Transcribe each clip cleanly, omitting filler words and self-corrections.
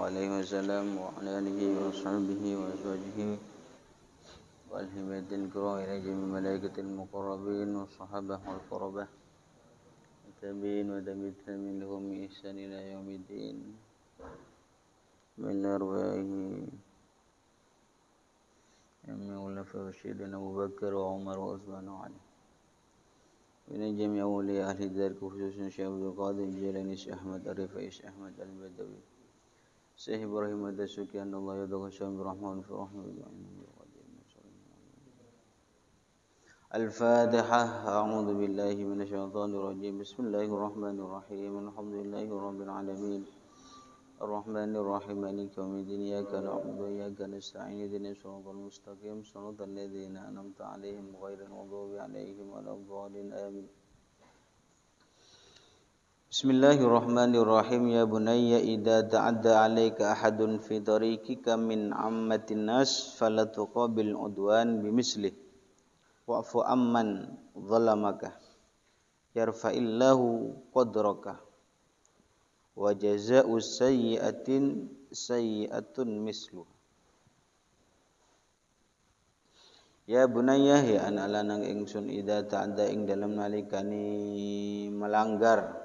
عليه وسلم وعلى آله وصحبه وأزواجه والهمة الكرام إلى جميع الملائكة المقربين والصحابة والقربة والتابعين وتابعين لهم بإحسان إلى يوم الدين. من أرواحه أمي الخلفاء الراشدين أبو بكر وعمر وعثمان وعلي. من جميع أولياء أهل الدار خصوصا الشيخ عبد القادر الجيلاني، الشيخ أحمد الرفاعي، الشيخ أحمد البدوي، الشيخ إبراهيم الدسوقي، أن الله يرضى عنهم برحمة في رحمة الفاتحة. أعوذ بالله من الشيطان الرجيم. بسم الله الرحمن الرحيم. الحمد لله رب العالمين الرحمن الرحيم مالك يوم الدين. إياك نعبد وإياك نستعين اهدنا الصراط المستقيم صراط الذين أنعمت عليهم غير المغضوب عليهم ولا الضالين آمين. بسم الله الرحمن الرحيم. يا بني إذا تعدى عليك أحد في طريقك من عامة الناس فلا تقابل عدوان بمثله واعف عمن ظلمك يرفع الله قدرك وجزاء سيئة سيئة مثله. Ya bunayya, ya anak lanang ingsun, idza ta'adda ing dalem nalikane melanggar.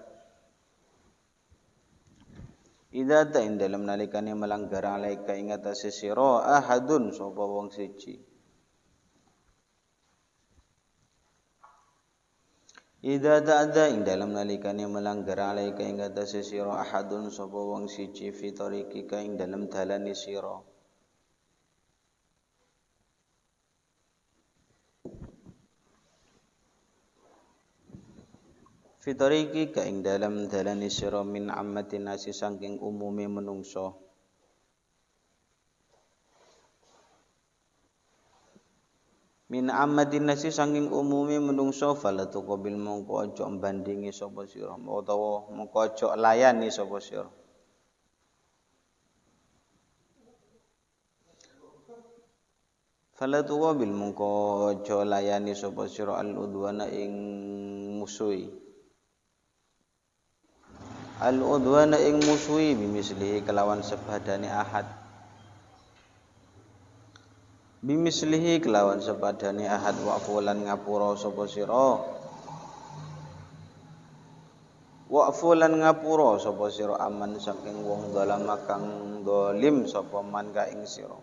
Idza ta ing dalem nalikane melanggar alaika ing atase sira ahadun sapa wong siji. Idza ta'adda ing dalem nalikane melanggar alaika ing atase sira ahadun sapa wong siji fi tariqika ing dalem dalane sira. Fitoriki ka ing dalam dalani sira min ammatin nasi saking umume menungso. Min ammatin nasi saking umume menungso fala tuqabil mongko aja bandingi sapa sira utawa mongko aja layani sapa sira. Fala tuqabil mongko aja layani sapa sira al-udwana ing musuhi. Al-udwana ing musuhi bimislihi kelawan sepadane ahad. Bimislihi kelawan sepadane ahad wa fulan ngapura sapa sira. Wa fulan ngapura sapa sira aman saking wong dalam kang dolim sapa man ka ing sira.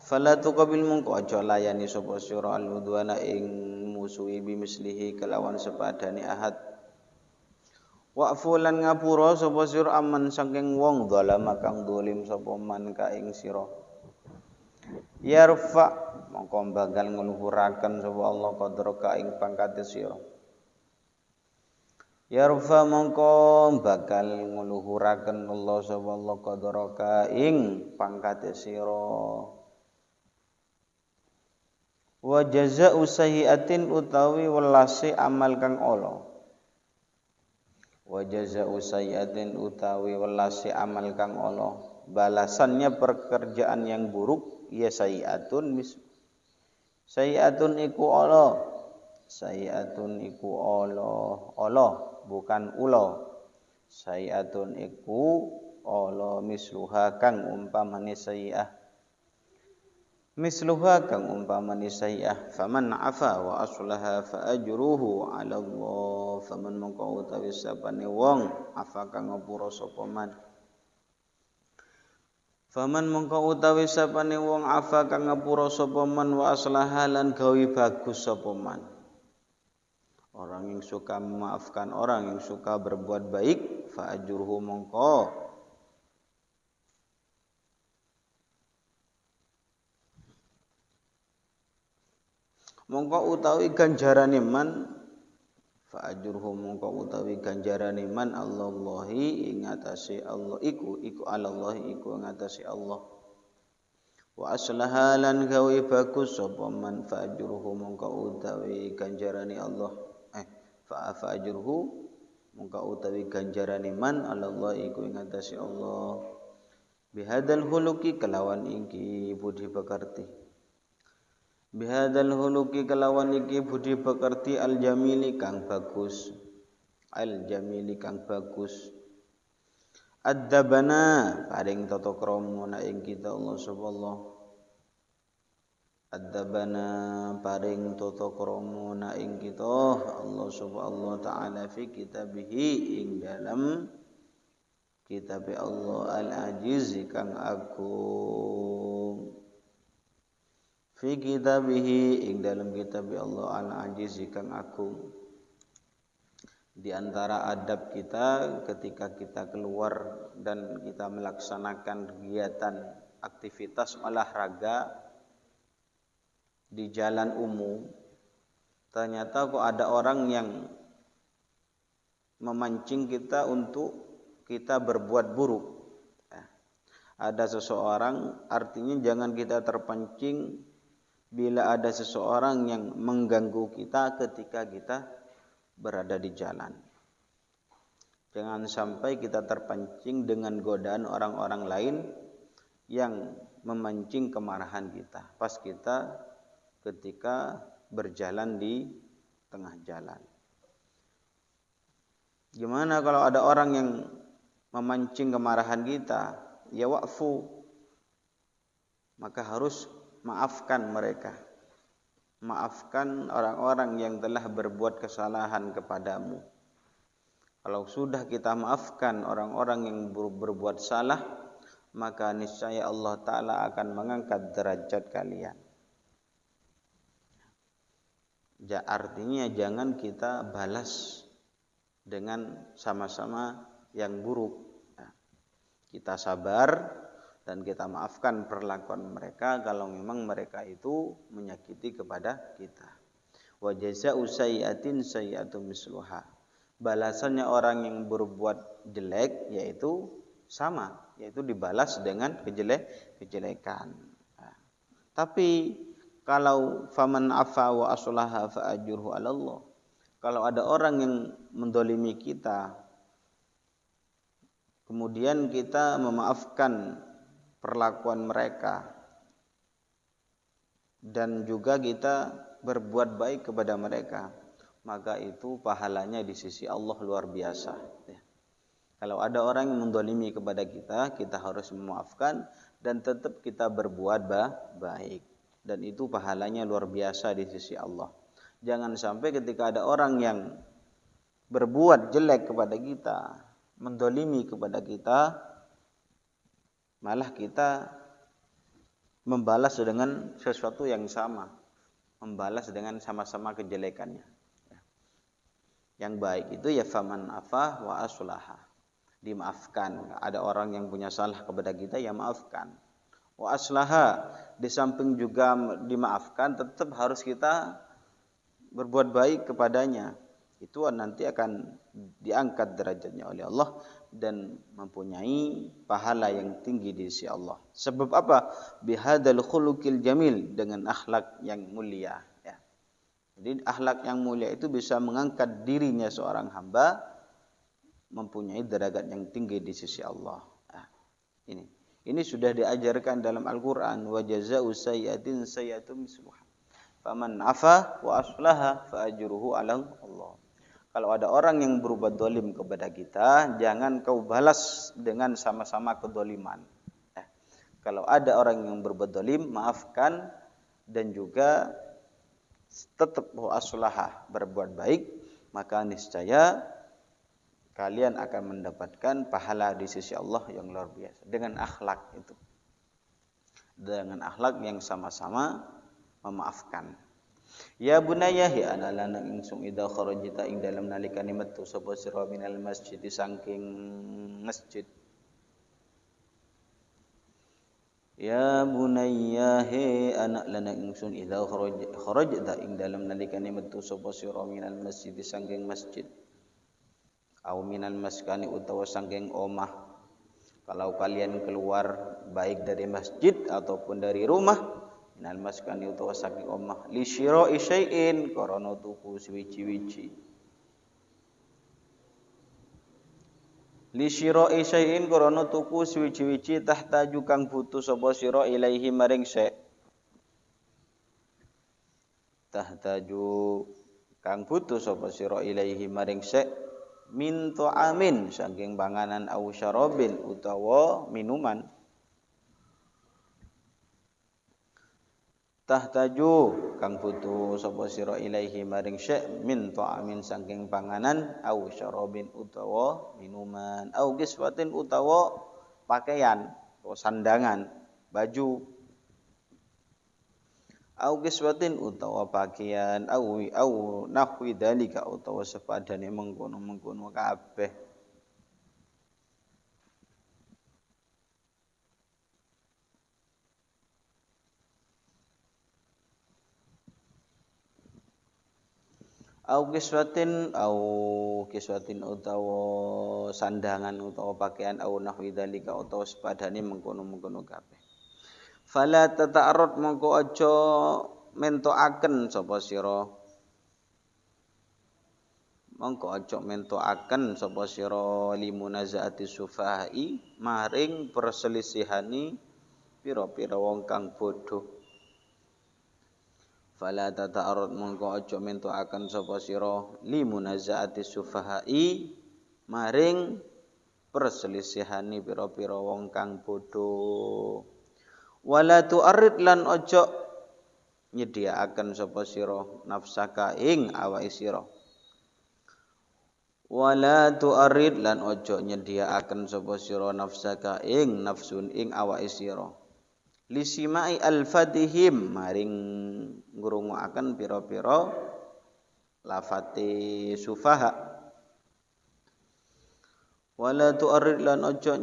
Fala tuqabil mungko aja layani sapa sira al-udwana ing musuhi bimislihi kelawan sepadane ahad. Wa fulan ngapura sapa sira aman saking wong zalama kang dolim sapa man ka ing sira. Yarfa mongko bakal ngluhuraken sapa Allah qadraka ing pangkate sira. Yarfa mongko bakal ngluhuraken Allah sapa Allah qadraka ing pangkate sira. Wa jazaa'u sayyi'atin utawi welase amal kang ala. Wa jazaa'u sayyi'atin utawi welase amal kang ala. Balasannya pekerjaan yang buruk ya sayyi'atun sayyi'atun iku ala. Sayyi'atun iku ala bukan ula. Sayyi'atun iku ala misluha kang umpamane sayyi'ah. Misluha kang umpamane sayyi'ah. Faman afa wa aslaha fa ajruhu 'ala Allah. Faman mongko utawi sapane wong afa kang ngapura sapa man. Faman mongko utawi sapane wong afa kang ngapura sapa man wa aslaha lan gawe bagus sapa man. Orang yang suka memaafkan, orang yang suka berbuat baik, fa ajruhu mongko utawi ganjarane man, fa ajruhu mongko utawi ganjarane man Allahi ing atase Allah iku alallahi iku ing atase Allah. Wa aslaha lan gawe bagus sapa man, fa ajruhu mongko utawi ganjarane Allah fa ajruhu mongko utawi ganjarane man alallahi iku ing atase Allah. Bihadal huluki kelawan iki budi pekerti. Bihadal huluki kelawan iki budi pekerti al jamili kang bagus. al jamili kang bagus. Adzabana paring tata krama na ing kita Allah subhanahu. Adzabana paring tata krama na ing kita Allah subhanahu taala fi kitabihi ing dalam kitab Allah al-aziz kang agung. Fi kitabihi ing dalam kitab Allah al-aziz kang agung. Di antara adab kita ketika kita keluar dan kita melaksanakan kegiatan aktivitas olahraga di jalan umum, ternyata kok ada orang yang memancing kita untuk kita berbuat buruk. Ada seseorang, artinya jangan kita terpancing bila ada seseorang yang mengganggu kita ketika kita berada di jalan. Jangan sampai kita terpancing dengan godaan orang-orang lain yang memancing kemarahan kita pas kita ketika berjalan di tengah jalan. Gimana kalau ada orang yang memancing kemarahan kita? Ya wa'fu. Maka harus maafkan mereka. Maafkan orang-orang yang telah berbuat kesalahan kepadamu. Kalau sudah kita maafkan orang-orang yang berbuat salah, maka niscaya Allah Ta'ala akan mengangkat derajat kalian. Artinya jangan kita balas dengan sama-sama yang buruk. Kita sabar dan kita maafkan perlakuan mereka kalau memang mereka itu menyakiti kepada kita. Wa jazaa'u sayyi'atin sayyi'atun misluha. Balasannya orang yang berbuat jelek yaitu sama, yaitu dibalas dengan kejelekan. Tapi kalau faman afa wa aslaha fa ajruhu 'ala Allah. Kalau ada orang yang mendolimi kita, kemudian kita memaafkan perlakuan mereka dan juga kita berbuat baik kepada mereka, maka itu pahalanya di sisi Allah luar biasa. Kalau ada orang yang mendolimi kepada kita, kita harus memaafkan dan tetap kita berbuat baik, dan itu pahalanya luar biasa di sisi Allah. Jangan sampai ketika ada orang yang berbuat jelek kepada kita, mendolimi kepada kita, malah kita membalas dengan sesuatu yang sama, membalas dengan sama-sama kejelekannya. Yang baik itu ya faman afa wa aslaha, dimaafkan. Ada orang yang punya salah kepada kita, ya maafkan. Wa aslaha, di samping juga dimaafkan, tetap harus kita berbuat baik kepadanya. Itu nanti akan diangkat derajatnya oleh Allah dan mempunyai pahala yang tinggi di sisi Allah. Sebab apa? Bihadzal khuluqil jamil, dengan akhlak yang mulia. Ya. Jadi akhlak yang mulia itu bisa mengangkat dirinya seorang hamba mempunyai derajat yang tinggi di sisi Allah. Nah, ini sudah diajarkan dalam Al-Qur'an, wa jazaa'u sayyi'atin sayyi'atun misluha. Faman afa wa aslaha fa ajruhu 'ala Allah. Kalau ada orang yang berbuat dolim kepada kita, jangan kau balas dengan sama-sama kedoliman. Kalau ada orang yang berbuat dolim, maafkan dan juga tetap aslaha, berbuat baik, maka niscaya kalian akan mendapatkan pahala di sisi Allah yang luar biasa. Dengan akhlak itu, dengan akhlak yang sama-sama memaafkan. Ya bunayya hi ana lanang ingsun idza kharajta ing dalam nalikane metu sapa sira minal masjid saking masjid. Ya bunayya hi anak lanang ingsun idza kharajta ing dalam nalikane metu sapa sira minal masjid saking masjid. Au minal maskani utawa saking omah. Kalau kalian keluar baik dari masjid ataupun dari rumah, minal maskani utawa saking omah, li syira'i syai'in, karana tuku suwiji-wiji. Li syira'i syai'in, karana tuku suwiji-wiji, tahtaju kang butuh sapa sira ilaihi maring syai'. Tahtaju kang butuh sapa sira ilaihi maring syai', min ta'amin saking panganan au syarabin utawa minuman tahtaju kang butuh sapa sira ilaihi maring syek min ta'amin saking panganan au syarabin utawa minuman au kiswatin utawa pakaian atau sandangan baju au kiswatin utawa pakaian au nahwi dalika utawa sepadane mengkono-mengkono kabeh au kiswatin utawa sandangan utawa pakaian au nahwi dalika utawa sepadane mengkono-mengkono kabeh fala tata'arrad mongko aja mentokaken sapa sira limunazaati sufahai maring perselisihani pira-pira wong kang bodho fala tata'arrad mongko aja mentokaken sapa sira limunazaati sufahai maring perselisihani pira-pira wong kang bodho wala tu'arrid lan ojo nyediaaken sapa sira nafsaka ing awake sira wala tu'arrid lan ojo nyediaaken sapa sira nafsaka ing nafsun ing awake sira lisimai alfatihim maring ngrungokaken pira-pira lafate sufaha wala tu'arrid lan ojo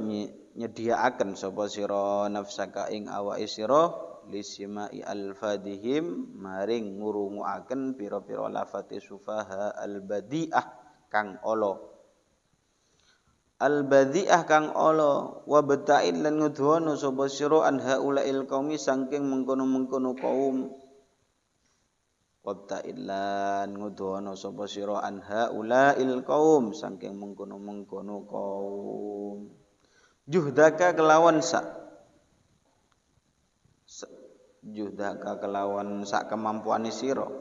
nyediaaken sapa sira nafsaka ing awake sira lisimai alfadihim maring ngurungokaken pira-pira lafate sufaha albadiah kang ala wa beta'id lan ngudhono sapa sira an haulail qaumi saking mengkono-mengkono kaum wabta'id lan ngudhono sapa sira an haulail qaum saking mengkono-mengkono kaum juhdaka kelawan sak kemampuane sira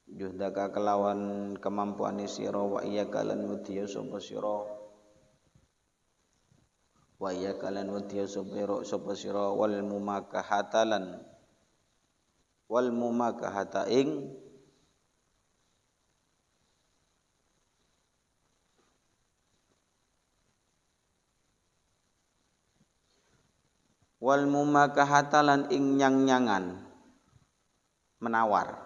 juhdaka kelawan kemampuane sira wa iya kalan wedya sapa sira wal mumakahata ing wal mumakahata lan ing nyang-nyangan menawar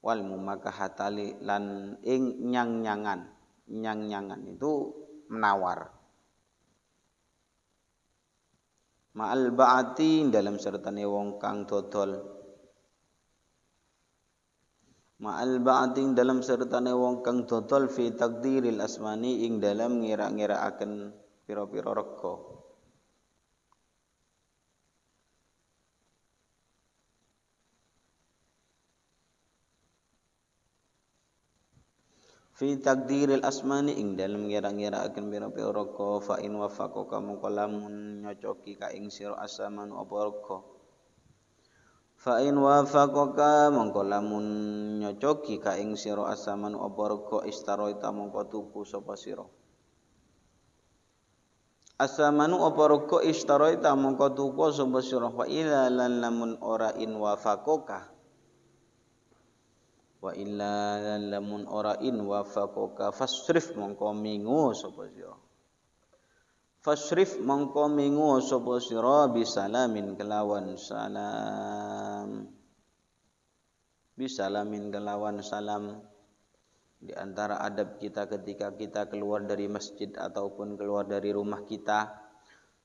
wal mumakahata lan ing nyang-nyangan itu menawar ma'al ba'ati dalam sertane wong kang dodol fi takdiril asmani ing dalam ngira-ngiraaken pira-pira rega fi takdiril asmani ing dalem ngira-ngiraaken pira-pira rega fa in wafaqaka mongko lamun nyocoki ka ing sira asamanu apa rega fa in wafaqaka mongko lamun nyocoki ka ing sira asamanu apa rega istaroita mongko tuku sapa sira asamanu apa rega istaroita mongko tuku sapa sira wa ila lan lamun ora in wafaqaka wa illa lamun ora in wafaqaka fasrif mongko mingu sapa sira bisalamin kelawan salam di antara adab kita ketika kita keluar dari masjid ataupun keluar dari rumah kita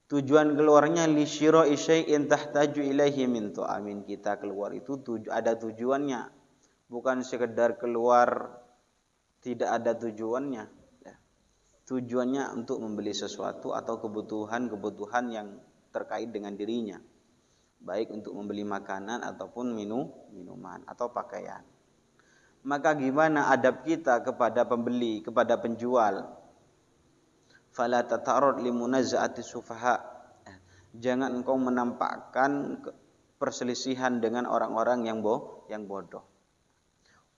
tujuan keluarnya li syira'i syai'in tahtaju ilaihi min ta'amin kita keluar itu ada tujuannya bukan sekedar keluar tidak ada tujuannya ya. Tujuannya untuk membeli sesuatu atau kebutuhan yang terkait dengan dirinya baik untuk membeli makanan ataupun minuman atau pakaian maka gimana adab kita kepada pembeli kepada penjual fala tatarud limunazaati sufaha jangan engkau menampakkan perselisihan dengan orang-orang yang bodoh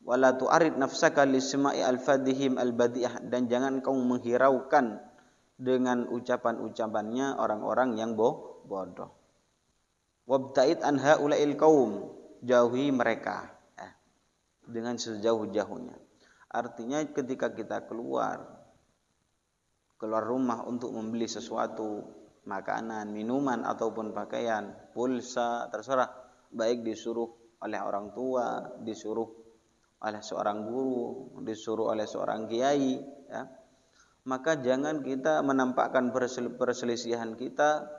wala tu'arid nafsaka lisma'i al-fadhihim al-badi'ah, dan jangan kau menghiraukan dengan ucapan-ucapannya orang-orang yang bodoh. Wabta'id an haula'il qaum, jauhi mereka dengan sejauh-jauhnya. Artinya ketika kita keluar rumah untuk membeli sesuatu, makanan, minuman ataupun pakaian, pulsa, terserah, baik disuruh oleh orang tua, disuruh oleh seorang guru, disuruh oleh seorang kiai, ya, maka jangan kita menampakkan perselisihan kita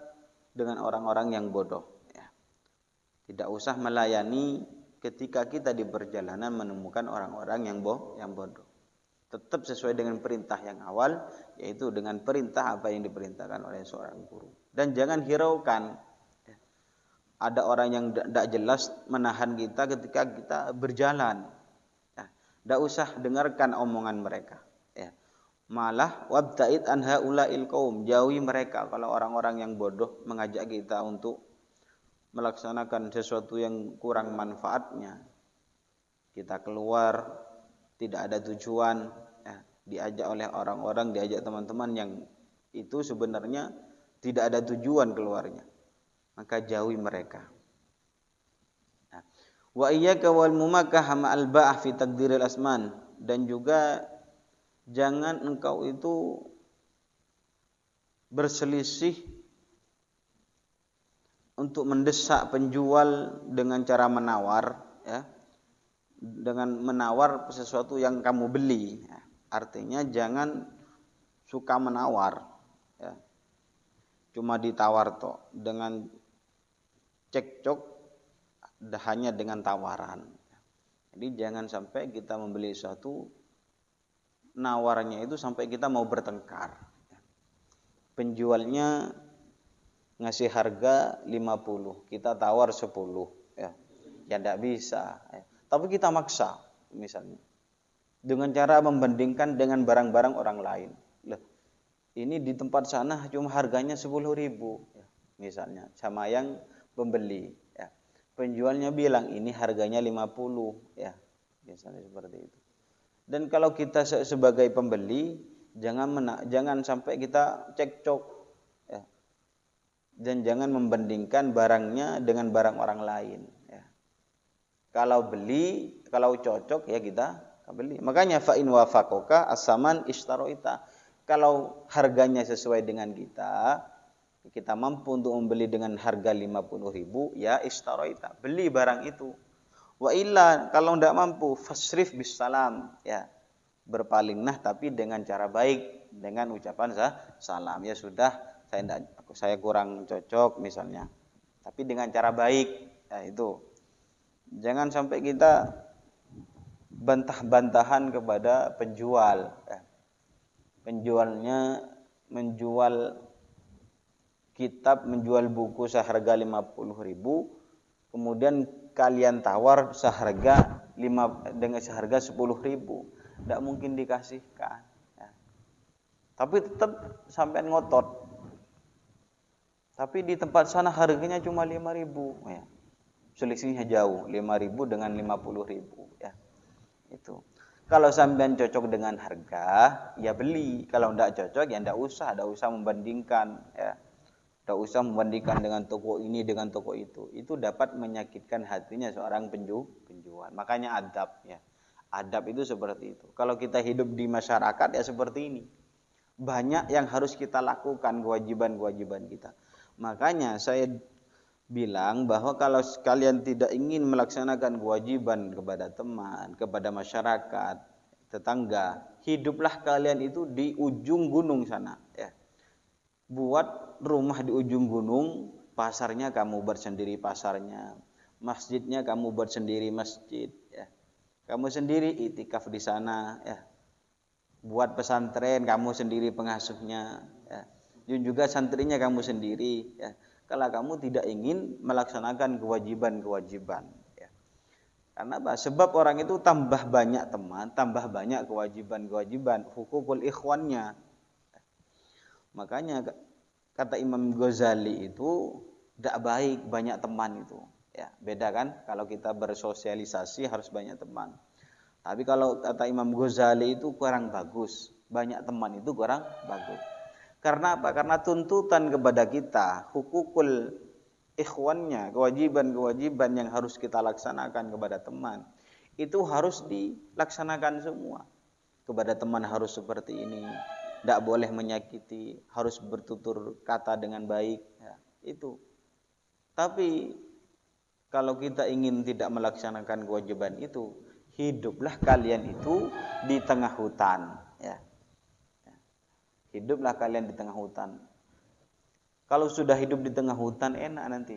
dengan orang-orang yang bodoh. Ya. Tidak usah melayani ketika kita di perjalanan menemukan orang-orang yang bodoh. Tetap sesuai dengan perintah yang awal, yaitu dengan perintah apa yang diperintahkan oleh seorang guru. Dan jangan hiraukan. Ada orang yang tidak jelas menahan kita ketika kita berjalan. Tidak usah dengarkan omongan mereka. Ya. Malah wabta'id an haula'il qaum, jauhi mereka kalau orang-orang yang bodoh mengajak kita untuk melaksanakan sesuatu yang kurang manfaatnya. Kita keluar tidak ada tujuan, ya, diajak oleh orang-orang, diajak teman-teman yang itu sebenarnya tidak ada tujuan keluarnya. Maka jauhi mereka. Wa iyyaka wal mumakkah ma'al ba'ah fi taqdiril asman, dan juga jangan engkau itu berselisih untuk mendesak penjual dengan cara menawar, ya, dengan menawar sesuatu yang kamu beli, ya. Artinya jangan suka menawar, ya. Cuma ditawar toh dengan cekcok, hanya dengan tawaran. Jadi jangan sampai kita membeli sesuatu, nawarnya itu sampai kita mau bertengkar. Penjualnya ngasih harga 50, kita tawar 10, ya. Ya tidak bisa, ya. Tapi kita maksa misalnya dengan cara membandingkan dengan barang-barang orang lain. Loh, ini di tempat sana cuma harganya 10.000, ya, misalnya, sama yang pembeli. Penjualnya bilang ini harganya 50, ya, misalnya seperti itu. Dan kalau kita sebagai pembeli, jangan sampai kita cekcok, ya. Dan jangan membandingkan barangnya dengan barang orang lain, ya. Kalau cocok ya kita beli. Makanya fa in wafaqaka as-saman ishtaroita. Kalau harganya sesuai dengan kita mampu untuk membeli dengan harga 50.000, ya ishtaroita, beli barang itu. Wa illa, kalau tidak mampu, fasrif bis salam, ya, berpalinglah tapi dengan cara baik, dengan ucapan salam. Ya sudah, saya kurang cocok misalnya, tapi dengan cara baik, ya itu. Jangan sampai kita bantah-bantahan kepada penjual, ya. Penjualnya menjual kitab, menjual buku seharga 50.000, kemudian kalian tawar dengan seharga 10.000, tidak mungkin dikasihkan, ya. Tapi tetap sampai ngotot. Tapi di tempat sana harganya cuma 5.000, ya. Selisihnya jauh, 5.000 dengan 50.000, ya. Itu. Kalau sampean cocok dengan harga, ya beli. Kalau tidak cocok, ya tidak usah membandingkan, ya. Tidak usah membandingkan dengan toko ini dengan toko itu. Itu dapat menyakitkan hatinya seorang penjual. Makanya adab, ya. Adab itu seperti itu. Kalau kita hidup di masyarakat ya seperti ini. Banyak yang harus kita lakukan, kewajiban-kewajiban kita. Makanya saya bilang bahwa kalau kalian tidak ingin melaksanakan kewajiban kepada teman, kepada masyarakat, tetangga, hiduplah kalian itu di ujung gunung sana, ya. Buat rumah di ujung gunung, pasarnya kamu buat sendiri pasarnya, masjidnya kamu buat sendiri masjid, ya. Kamu sendiri itikaf di sana, ya. Buat pesantren kamu sendiri pengasuhnya, ya. Dan juga santrinya kamu sendiri, ya. Kalau kamu tidak ingin melaksanakan kewajiban-kewajiban, ya. Karena apa? Sebab orang itu tambah banyak teman, tambah banyak kewajiban-kewajiban, hukukul ikhwannya. Makanya kata Imam Ghazali itu tidak baik banyak teman itu, ya. Beda kan kalau kita bersosialisasi harus banyak teman. Tapi kalau kata Imam Ghazali itu kurang bagus. Banyak teman itu kurang bagus. Karena apa? Karena tuntutan kepada kita, hukukul ikhwannya, kewajiban-kewajiban yang harus kita laksanakan kepada teman, itu harus dilaksanakan semua. Kepada teman harus seperti ini, tidak boleh menyakiti, harus bertutur kata dengan baik, ya, itu. Tapi kalau kita ingin tidak melaksanakan kewajiban itu, hiduplah kalian itu di tengah hutan, ya. Hiduplah kalian di tengah hutan. Kalau sudah hidup di tengah hutan enak nanti,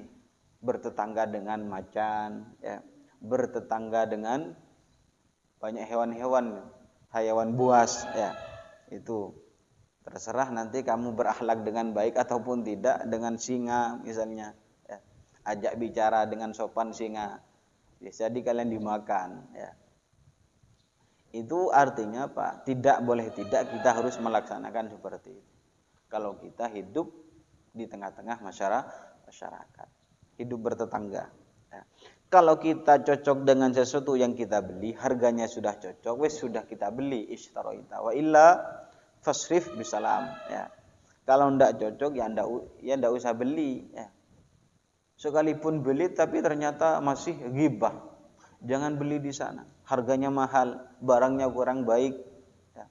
bertetangga dengan macan, ya, bertetangga dengan banyak hewan-hewan, hayawan buas, ya. Itu terserah nanti kamu berakhlak dengan baik ataupun tidak dengan singa misalnya, ya. Ajak bicara dengan sopan singa, jadi kalian dimakan, ya. Itu artinya apa? Tidak boleh tidak kita harus melaksanakan seperti itu. Kalau kita hidup di tengah-tengah masyarakat, hidup bertetangga. Ya. Kalau kita cocok dengan sesuatu yang kita beli, harganya sudah cocok, wes sudah kita beli, ishtaraita wa illa fasrif bisalam, ya. Kalau ndak cocok ya ndak usah beli, ya. Sekalipun beli tapi ternyata masih ghibah, jangan beli di sana. Harganya mahal, barangnya kurang baik, ya.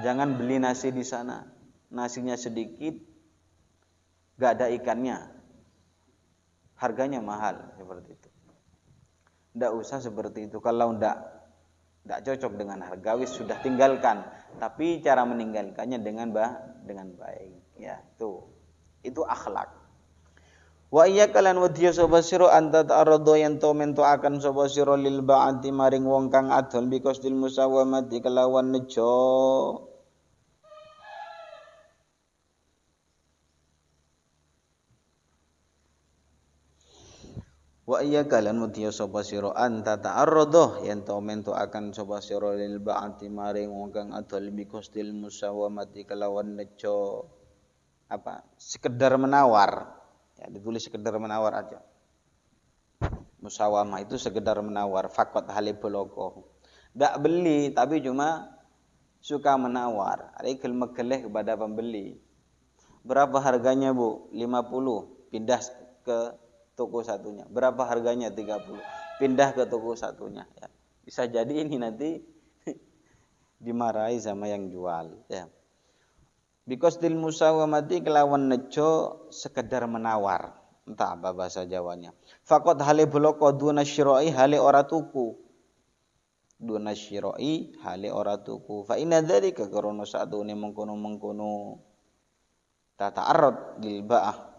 Jangan beli nasi di sana, nasinya sedikit, gak ada ikannya, harganya mahal, seperti itu. Ndak usah seperti itu. Kalau ndak cocok dengan harga, wis sudah tinggalkan. Tapi cara meninggalkannya dengan baik, ya. Itu akhlak. Wa iyyaka lan wadiya sapa sira anta ta'arradu yen to mento akan sapa sira lil ba'ati maring wong kang adol biqasdil musawamati kelawan nejo. Wa iyyaka lan wadiya sapa sira anta ta'arradu yen to mento akan sapa sira lil ba'ati maring wong kang adol biqasdil musawamati kelawan nejo. Apa? Sekedar menawar. Ya, ditulis sekedar menawar aja. Musawamah itu sekedar menawar, fakot haliboloko. Tidak beli tapi cuma suka menawar. Ada megeleh kepada pembeli. Berapa harganya, Bu? 50. Pindah ke toko satunya. Berapa harganya? 30. Pindah ke toko satunya, ya. Bisa jadi ini nanti dimarahi sama yang jual, ya. Biqasdil musawamati kelawan nejo sekedar menawar. Entah apa bahasa Jawanya. Faqad hale bloko duna syira'i hale ora tuku. Duna syira'i hale ora tuku. Fa inna dzalika karana satune mengkono-mengkono tata arad lil ba'ah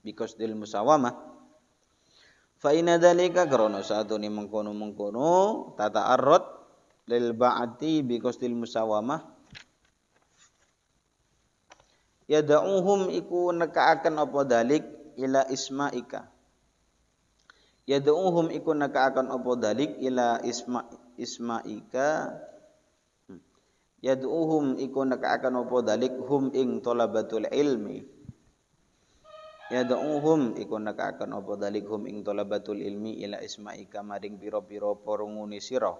biqasdil musawamah. Fa inna dzalika karana satune mengkono-mengkono tata arad lil ba'ati biqasdil musawamah. Yada'uhum iku nekaaken apa dalik ila isma'ika. Yada'uhum iku nekaaken apa dalik ila isma'ika. Yada'uhum iku nekaaken apa dalik hum ing talabatul ilmi. Yada'uhum iku nekaaken apa dalik hum ing talabatul ilmi ila isma'ika maring pira-pira parungune sira.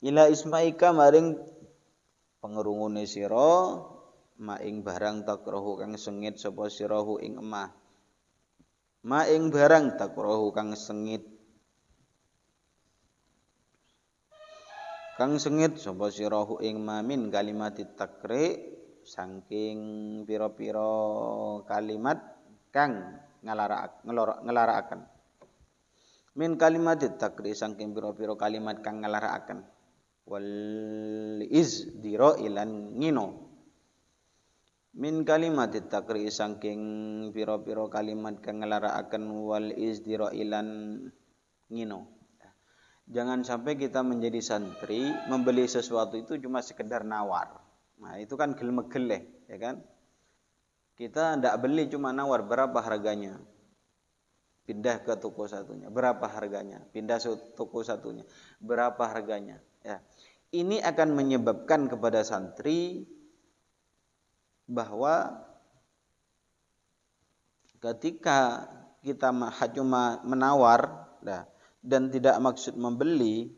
Ila isma'ika maring pengerungune sira. Maing barang takrohu kang sengit sapa sirahu ing emah. Maing barang takrohu kang sengit sapa sirahu ing mamin kalimat takri saking pira-pira kalimat kang ngelarakaken. Min kalimat takri saking pira-pira kalimat kang ngelarakaken. Wal izdira ilan ngino. Min kalimat takri saking pira-pira kalimat kang nglarakaken wal izdira ilan ngino. Jangan sampai kita menjadi santri membeli sesuatu itu cuma sekedar nawar. Nah, itu kan gelem-geleh, ya kan? Kita ndak beli cuma nawar, berapa harganya? Pindah ke toko satunya, berapa harganya? Pindah ke toko satunya, berapa harganya? Ya. Ini akan menyebabkan kepada santri bahwa ketika kita cuma menawar, dan tidak maksud membeli,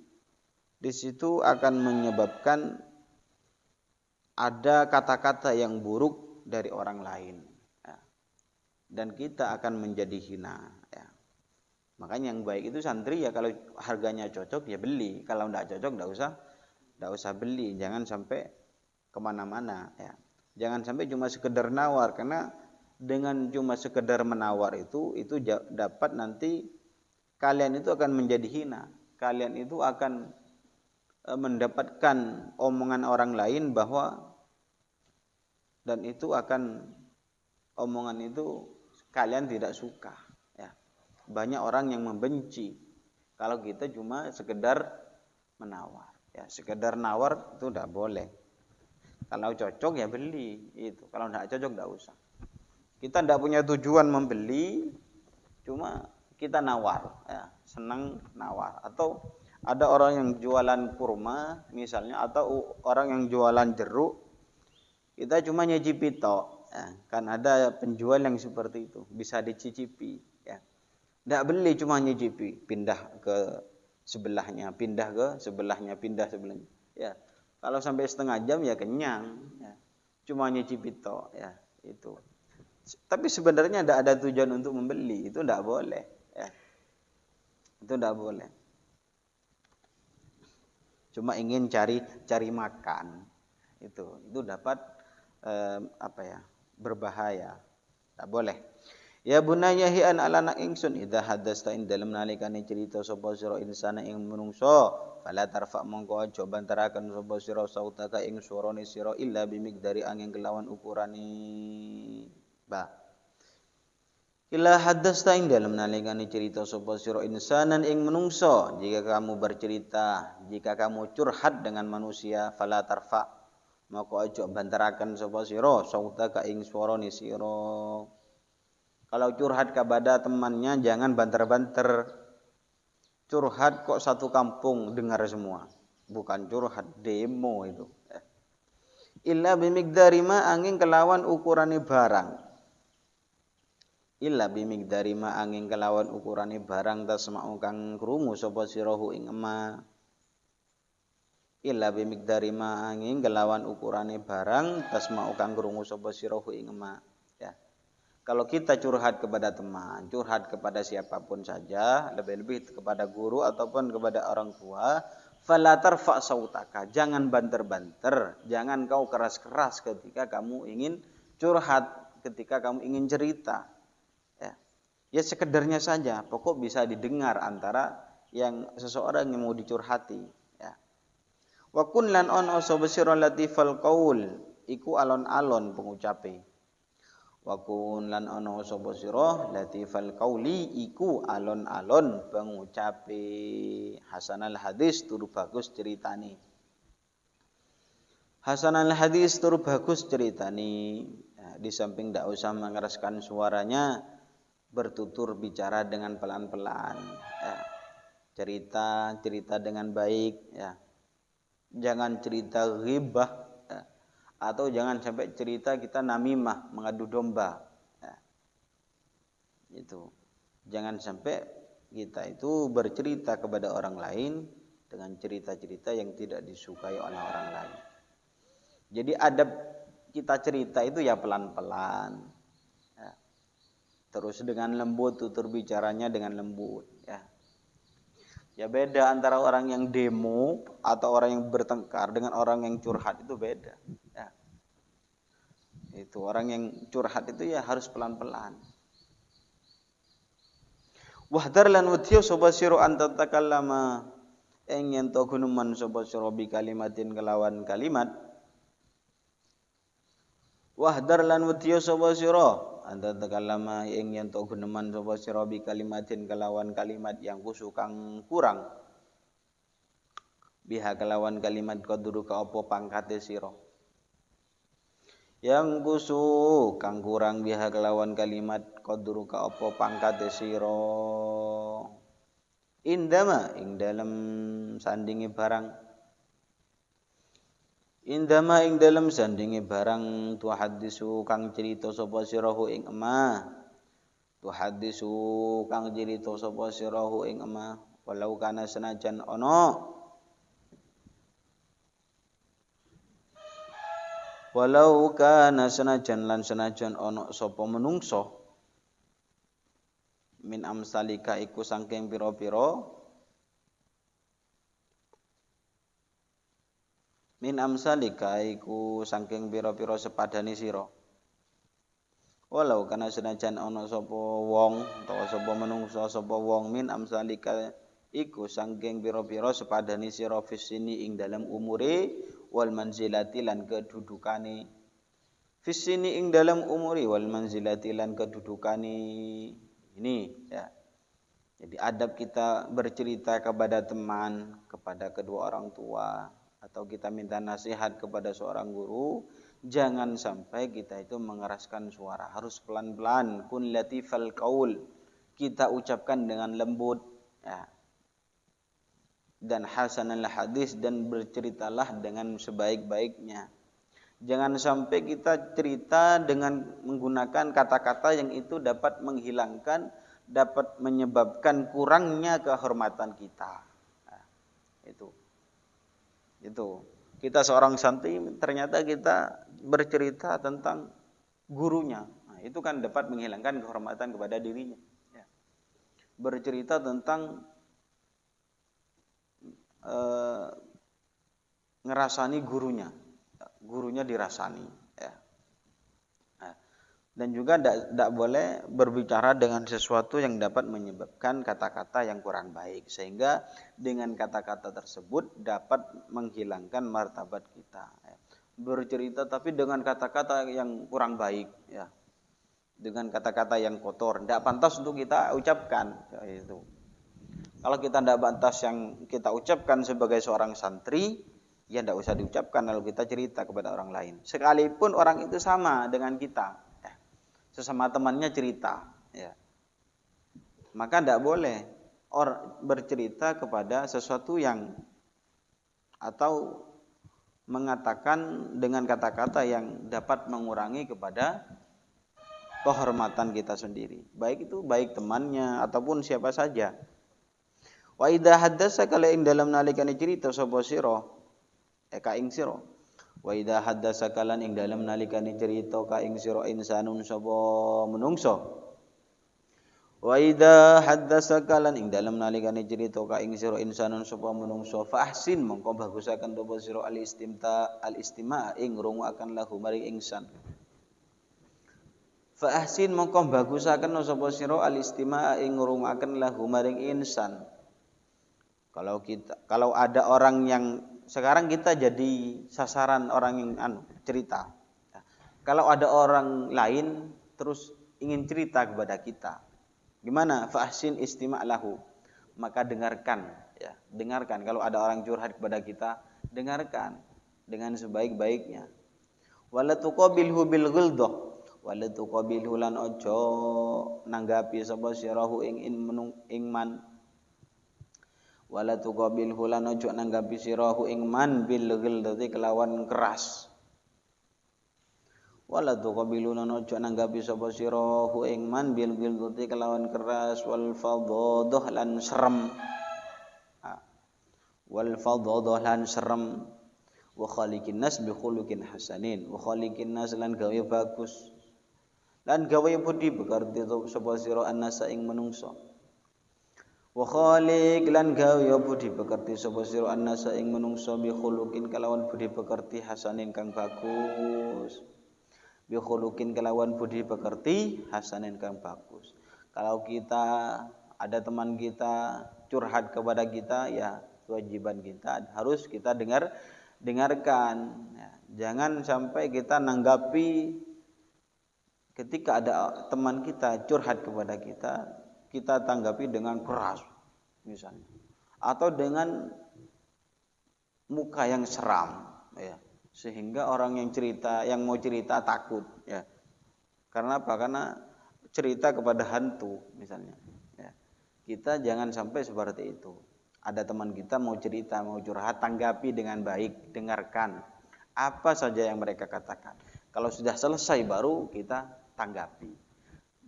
di situ akan menyebabkan ada kata-kata yang buruk dari orang lain, ya. Dan kita akan menjadi hina, ya. Makanya yang baik itu santri ya kalau harganya cocok ya beli, kalau tidak cocok tidak usah beli. Jangan sampai kemana-mana, ya. Jangan sampai cuma sekedar nawar, karena dengan cuma sekedar menawar itu dapat nanti kalian itu akan menjadi hina. Kalian itu akan mendapatkan omongan orang lain bahwa, dan itu akan omongan itu kalian tidak suka, ya. Banyak orang yang membenci kalau kita cuma sekedar menawar, ya. Sekedar nawar itu tidak boleh. Kalau cocok ya beli itu, kalau tidak cocok tidak usah. Kita tidak punya tujuan membeli, cuma kita nawar, ya. Senang nawar. Atau ada orang yang jualan kurma misalnya, atau orang yang jualan jeruk, kita cuma nyicipi tok, ya. Kan ada penjual yang seperti itu, bisa dicicipi, ya. Tidak beli, cuma nyicipi, pindah ke sebelahnya, ya. Kalau sampai setengah jam ya kenyang, ya. Cuma nyicipi tok, ya, itu. Tapi sebenarnya tidak ada tujuan untuk membeli, itu tidak boleh, ya. Itu tidak boleh. Cuma ingin cari makan, itu dapat berbahaya, tak boleh. Ya bunayya hi an alana ingsun idza hadasta ing dalem nalikane cerita sapa sira insana ing menungso fala tarfa mongko aja bantaraken sapa sira sautaka ing swarane sira illa bimigdari angin kelawan ukurane Ila hadasta ing dalam nalikane cerita sapa sira insanan ing menungso, jika kamu bercerita, jika kamu curhat dengan manusia, fala tarfa, maka aja bantaraken sapa sira sautaka ing swarane sira. Kalau curhat kepada temannya jangan banter-banter. Curhat kok satu kampung dengar semua, bukan curhat demo itu. Illa bimigdari ma angin kelawan ukurane barang. Illa bimigdari ma angin kelawan ukurane barang tasma'u kang krungu sapa sirahu ing ema. Illa bimigdari ma angin kelawan ukurane barang tasma'u kang krungu sapa sirahu ing ema, ya. Kalau kita curhat kepada teman, curhat kepada siapapun saja, lebih-lebih kepada guru ataupun kepada orang tua, fala tarfa sautaka, jangan banter-banter, jangan kau keras-keras ketika kamu ingin curhat, ketika kamu ingin cerita. Ya sekedarnya saja, pokok bisa didengar antara yang seseorang yang mau dicurhati, ya. Wa kun lan ono sapa sira latifal qaul, iku alon-alon pengucape. Wa kun lan ono sapa sira latifal qauli, iku alon-alon pengucape. Hasanal hadis tur bagus ceritane. Hasanal hadis tur bagus ceritane. Ya, di samping ndak usah mengeraskan suaranya, bertutur bicara dengan pelan-pelan, ya. Cerita dengan baik, ya. Jangan cerita ghibah, ya. Atau jangan sampai cerita kita namimah, mengadu domba, ya. Itu jangan sampai kita itu bercerita kepada orang lain dengan cerita-cerita yang tidak disukai oleh orang lain. Jadi adab kita cerita itu ya pelan-pelan, terus dengan lembut, tutur bicaranya dengan lembut, ya. Ya beda antara orang yang demo atau orang yang bertengkar dengan orang yang curhat, itu beda, ya. Itu orang yang curhat itu ya harus pelan-pelan. Wahdar lan wedya sapa sira anta takallama ing yen to guneman sapa sira bi kalimatin kelawan kalimat. Wahdar lan wedya sapa sira anta takallama ing yen to guneman sapa sira bi kalimatin kelawan kalimat yang kusu kang kurang, biha kelawan kalimat qadru ka apa pangkate sira, yang kusu kang kurang biha kelawan kalimat qadru ka apa pangkate sira, indama ing dalem sandinge barang, indama ing dalem sandinge barang tuhaddisu kang cerita sapa sirahu ing emah, tuhaddisu kang cerita sapa sirahu ing emah, Walau kana senajan ono sapa menungso min amsalika iku saking pira-pira sepadane sira. Walau kana senajan ana sapa wong utawa sapa menungsa sapa wong min amsalika iku saking pira-pira sepadane sira fisini ing dalam umure wal manzilati lan kedudukane. Fisini ing dalam umuri wal manzilati lan kedudukane. Ini ya. Jadi adab kita bercerita kepada teman, kepada kedua orang tua, atau kita minta nasihat kepada seorang guru, jangan sampai kita itu mengeraskan suara, harus pelan-pelan. Kun latifal qaul, kita ucapkan dengan lembut ya. Dan hasanal hadis, dan berceritalah dengan sebaik-baiknya. Jangan sampai kita cerita dengan menggunakan kata-kata yang itu dapat menghilangkan, dapat menyebabkan kurangnya kehormatan kita. Nah, itu. Kita seorang santri ternyata kita bercerita tentang gurunya. Nah, itu kan dapat menghilangkan kehormatan kepada dirinya. Ya. Bercerita tentang ngerasani gurunya dirasani. Ya. Nah, dan juga tidak boleh berbicara dengan sesuatu yang dapat menyebabkan kata-kata yang kurang baik, sehingga dengan kata-kata tersebut dapat menghilangkan martabat kita. Ya. Bercerita tapi dengan kata-kata yang kurang baik, ya, dengan kata-kata yang kotor, tidak pantas untuk kita ucapkan. Ya, itu. Kalau kita tidak pantas yang kita ucapkan sebagai seorang santri, ya tidak usah diucapkan kalau kita cerita kepada orang lain. Sekalipun orang itu sama dengan kita, ya, sesama temannya cerita, ya, maka tidak boleh bercerita kepada sesuatu yang atau mengatakan dengan kata-kata yang dapat mengurangi kepada kehormatan kita sendiri. Baik itu baik temannya ataupun siapa saja. Wa idza haddasa kala ing dalam nalikane cerita sapa sira ka ing sira. Wa idza haddasa kala ing dalam nalikane cerita ka ing sira insanun sapa menungso. Wa idza haddasa kala ing dalam nalikane cerita ka ing sira insanun sapa menungso fa ahsin mongko bagusaken sapa sira al istima ing ngrungokaken lahu maring ingsan. Fa ahsin mongko bagusaken sapa sira al istima ing ngrungokaken lahu maring insan. Kalau ada orang yang sekarang kita jadi sasaran orang yang cerita. Kalau ada orang lain terus ingin cerita kepada kita, gimana? Fa ahsin istima' lahu. Maka dengarkan, ya, dengarkan. Kalau ada orang curhat kepada kita, dengarkan dengan sebaik-baiknya. Wala tuqabilhu bil ghildah. Wala tuqabilhu lan ojo nanggapi sapa sirahu ing man. Wala tuqabil hulan ojo nanggapi sirahu ing man bil ghildati kelawan keras. Wala tuqabiluna ojo nanggapi sapa sirahu ing man bil ghildati kelawan keras wal fadhadah lan serem. Wal fadhadah lan serem. Wa khaliqin nas bi khuluqin hasanin. Wa khaliqin nas lan gawe bagus. Lan gawe budi bekarti sapa sira annasa ing menungso. Wa khaliq lan gawe budi pekerti sapa sira annasa ing menungso bi khuluqin kelawan budi pekerti hasanin kang bagus. Bi khuluqin kelawan budi pekerti hasanin kang bagus. Kalau kita ada teman kita curhat kepada kita, ya kewajiban kita harus kita dengarkan. Ya, jangan sampai kita nanggapi ketika ada teman kita curhat kepada kita tanggapi dengan keras misalnya, atau dengan muka yang seram, ya, sehingga orang yang mau cerita takut, ya. Karena apa? Karena cerita kepada hantu misalnya, ya. Kita jangan sampai seperti itu. Ada teman kita mau cerita, mau curhat, tanggapi dengan baik, dengarkan apa saja yang mereka katakan. Kalau sudah selesai baru kita tanggapi.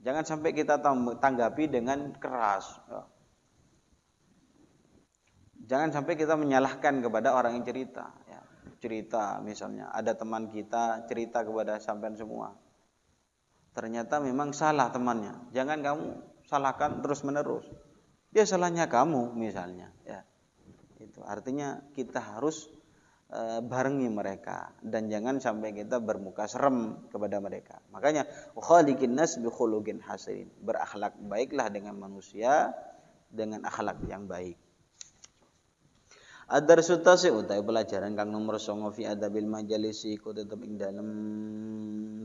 Jangan sampai kita tanggapi dengan keras. Jangan sampai kita menyalahkan kepada orang yang cerita. Ya. Cerita misalnya, ada teman kita cerita kepada sampean semua. Ternyata memang salah temannya. Jangan kamu salahkan terus menerus. Dia salahnya kamu misalnya. Ya. Itu artinya kita harus barengi mereka dan jangan sampai kita bermuka serem kepada mereka. Makanya khaliqin nas bi khuluqin hasanin. Berakhlak baiklah dengan manusia dengan akhlak yang baik. Ad-darsu tasi utawi pelajaran kang nomor 9 fi adabil majalisi iku tetep ing dalem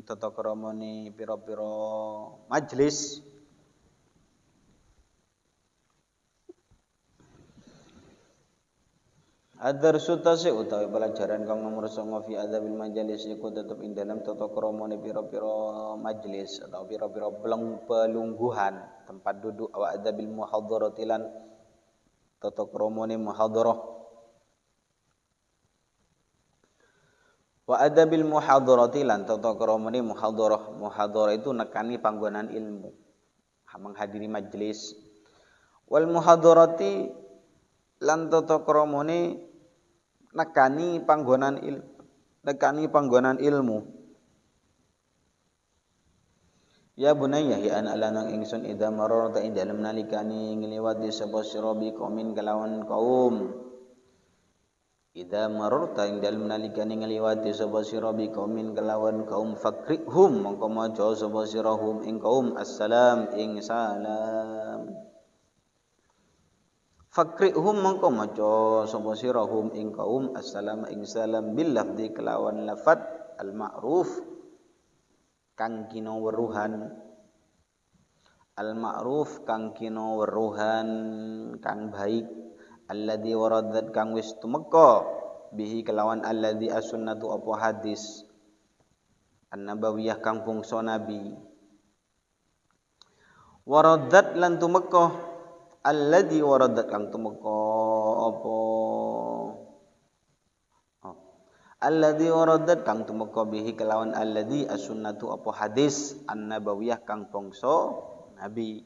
tata kramane pira-pira majelis. Ad-darsu tasi utawi pelajaran kang nomor 9 fi adabil majalisi iku tetep ing dalem tata kramane pira-pira majelis atau pira-pira pelungguhan tempat duduk wa adabil muhadharati lan tata kramane muhadharah. Wa adabil muhadharati lan tata kramane muhadharah. Muhadharah itu nekani panggonan ilmu, menghadiri majelis. Wal muhadharati lan tata kramane nekani panggonan ilmu. Ya bunayya hi an alanang ingsun idza mararta ing dalem nalikani ngliwati sapa sira bi qaumin kelawan kaum. Idza mararta ing dalem nalikane ngliwati sapa sira bi qaumin kelawan kaum fakrihum mongko maca sapa sira hum ing kaum assalam ing salam. Fakrihum mongko maca sapa sira hum ing kaum assalam ing salam bil lafzi kelawan lafat al ma'ruf kang kina weruhan. Al ma'ruf kang kina weruhan kang baik. Alladzi waradat kang wis tumeka bihi kelawan alladzi as-sunnatu apa hadis an-nabawiyah kang bangsa nabi. Waradat lan tumeka alladzi waradat kang tumeka apa alladzi waradat kang tumeka bihi kelawan alladzi as-sunnatu apa hadis an-nabawiyah kang bangsa nabi.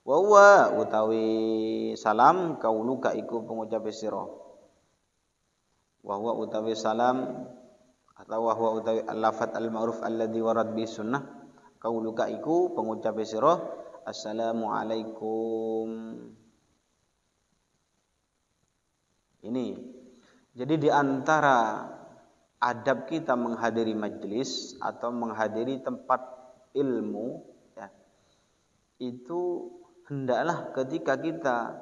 Wa huwa utawi salam kauluka iku pengucap sira. Wa huwa utawi salam atau wa huwa utawi al-lafat al-ma'ruf alladzi warad bi sunnah kauluka iku pengucap sira assalamu alaikum. Ini jadi di antara adab kita menghadiri majelis atau menghadiri tempat ilmu ya, itu hendaklah ketika kita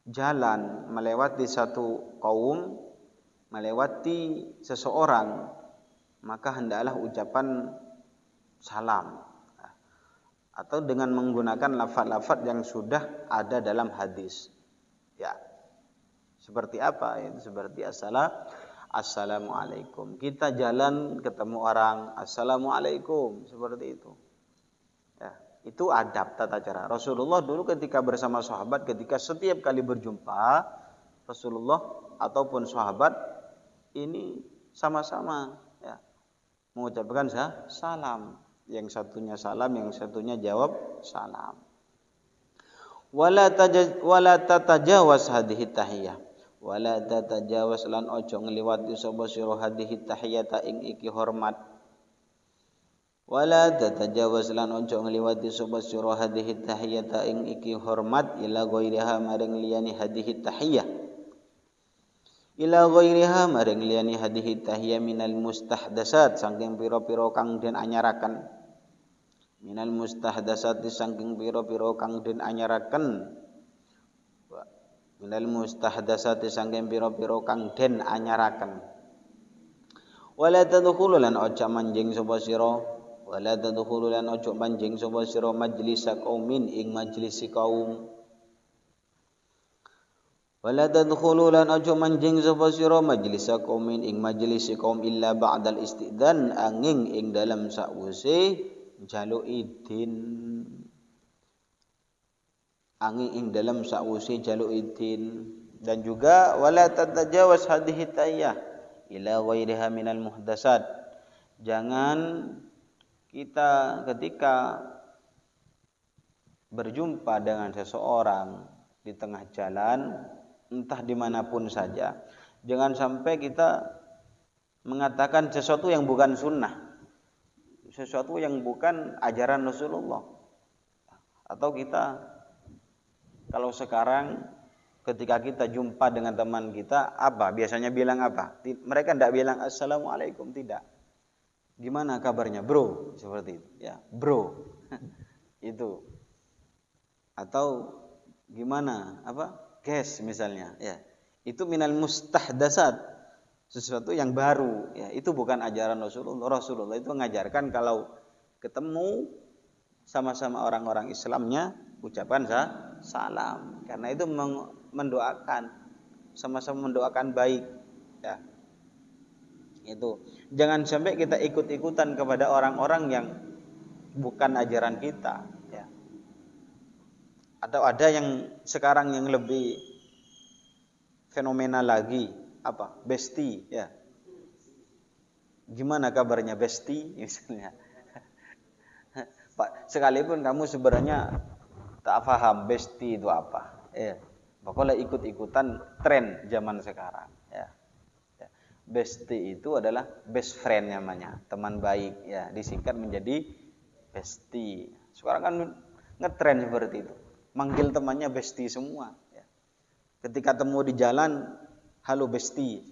jalan melewati satu kaum, melewati seseorang, maka hendaklah ucapan salam atau dengan menggunakan lafaz-lafaz yang sudah ada dalam hadis. Ya. Seperti apa? Itu seperti assalamualaikum. Kita jalan ketemu orang, assalamualaikum, seperti itu. Itu adab tata cara. Rasulullah dulu ketika bersama sahabat, ketika setiap kali berjumpa Rasulullah ataupun sahabat ini sama-sama ya, mengucapkan salam. Yang satunya salam, yang satunya jawab salam. Wala tatajawaz hadhihi tahiyah. Wala tatajawaz lan ojo ngliwati sapa sira hadhihi tahiyata ing iki hormat. Wala tatajawaz lan ojo ngliwati sapa sira hadhihi tahiyata ing iki hormat ila ghairiha maring liyane hadhihi tahiyah. Ila ghairiha maring liyane hadhihi tahiyah minal mustahdasat saking pira-pira kang den anyaraken. Minal mustahdasat saking pira-pira kang den anyaraken. Minal mustahdasat saking pira-pira kang den anyaraken. Wala tadkhulu lan ojo manjing sapa sira wala tadkhulu lan ojo manjing sapa sira majlis qaumin ing majlis kaum. Wala tadkhulu lan ojo manjing sapa sira majlis qaumin ing majlis kaum illa ba'dal istidzan angin ing dalam sakwise njaluk idin. Angin ing dalam sakwise njaluk idin. Dan juga wala tatajawaz hadhihi tayyah ila ghairiha minal muhdasat. Jangan kita ketika berjumpa dengan seseorang di tengah jalan entah dimanapun saja. Jangan sampai kita mengatakan sesuatu yang bukan sunnah, sesuatu yang bukan ajaran Rasulullah. Atau kita kalau sekarang ketika kita jumpa dengan teman kita, apa biasanya bilang apa? Mereka tidak bilang assalamualaikum, tidak. Gimana kabarnya, bro? Seperti itu, ya, bro. Itu. Atau gimana? Apa? Guys misalnya, ya. Itu minal mustahdasat, sesuatu yang baru, ya. Itu bukan ajaran Rasulullah. Rasulullah itu mengajarkan kalau ketemu sama-sama orang-orang Islamnya ucapan salam, karena itu mendoakan, sama-sama mendoakan baik, ya. Itu jangan sampai kita ikut-ikutan kepada orang-orang yang bukan ajaran kita, ya. Atau ada yang sekarang yang lebih fenomenal lagi, apa? Besti, ya. Gimana kabarnya besti misalnya? Pak, sekalipun kamu sebenarnya tak paham besti itu apa, ya. Pokoknya ikut-ikutan tren zaman sekarang, ya. Besti itu adalah best friend namanya, teman baik, ya, disingkat menjadi besti. Sekarang kan ngetren seperti itu, manggil temannya besti semua, ya. Ketika temu di jalan, halo besti,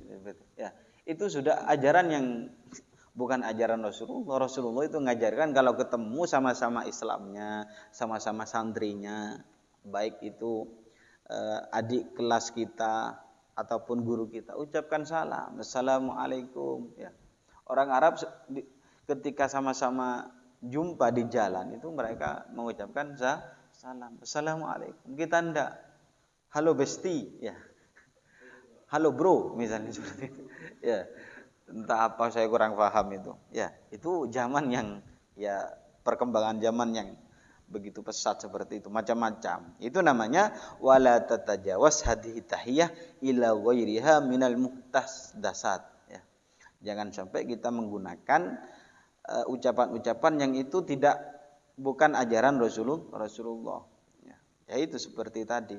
ya. Itu sudah ajaran yang bukan ajaran Rasulullah. Rasulullah itu mengajarkan kalau ketemu sama-sama Islamnya, sama-sama santrinya, baik itu adik kelas kita ataupun guru kita, ucapkan salam, assalamualaikum, ya. Orang Arab ketika sama-sama jumpa di jalan itu mereka mengucapkan salam, assalamualaikum. Kita ndak, halo besti, ya, halo bro misalnya seperti itu, ya. Entah apa, saya kurang paham itu, ya. Itu zaman yang, ya, perkembangan zaman yang begitu pesat seperti itu, macam-macam. Itu namanya wala tatajawaz hadhihi tahiyah ila ghairiha minal muhtasdasat, ya. Jangan sampai kita menggunakan ucapan-ucapan yang itu bukan ajaran Rasulullah, ya. Ya itu seperti tadi,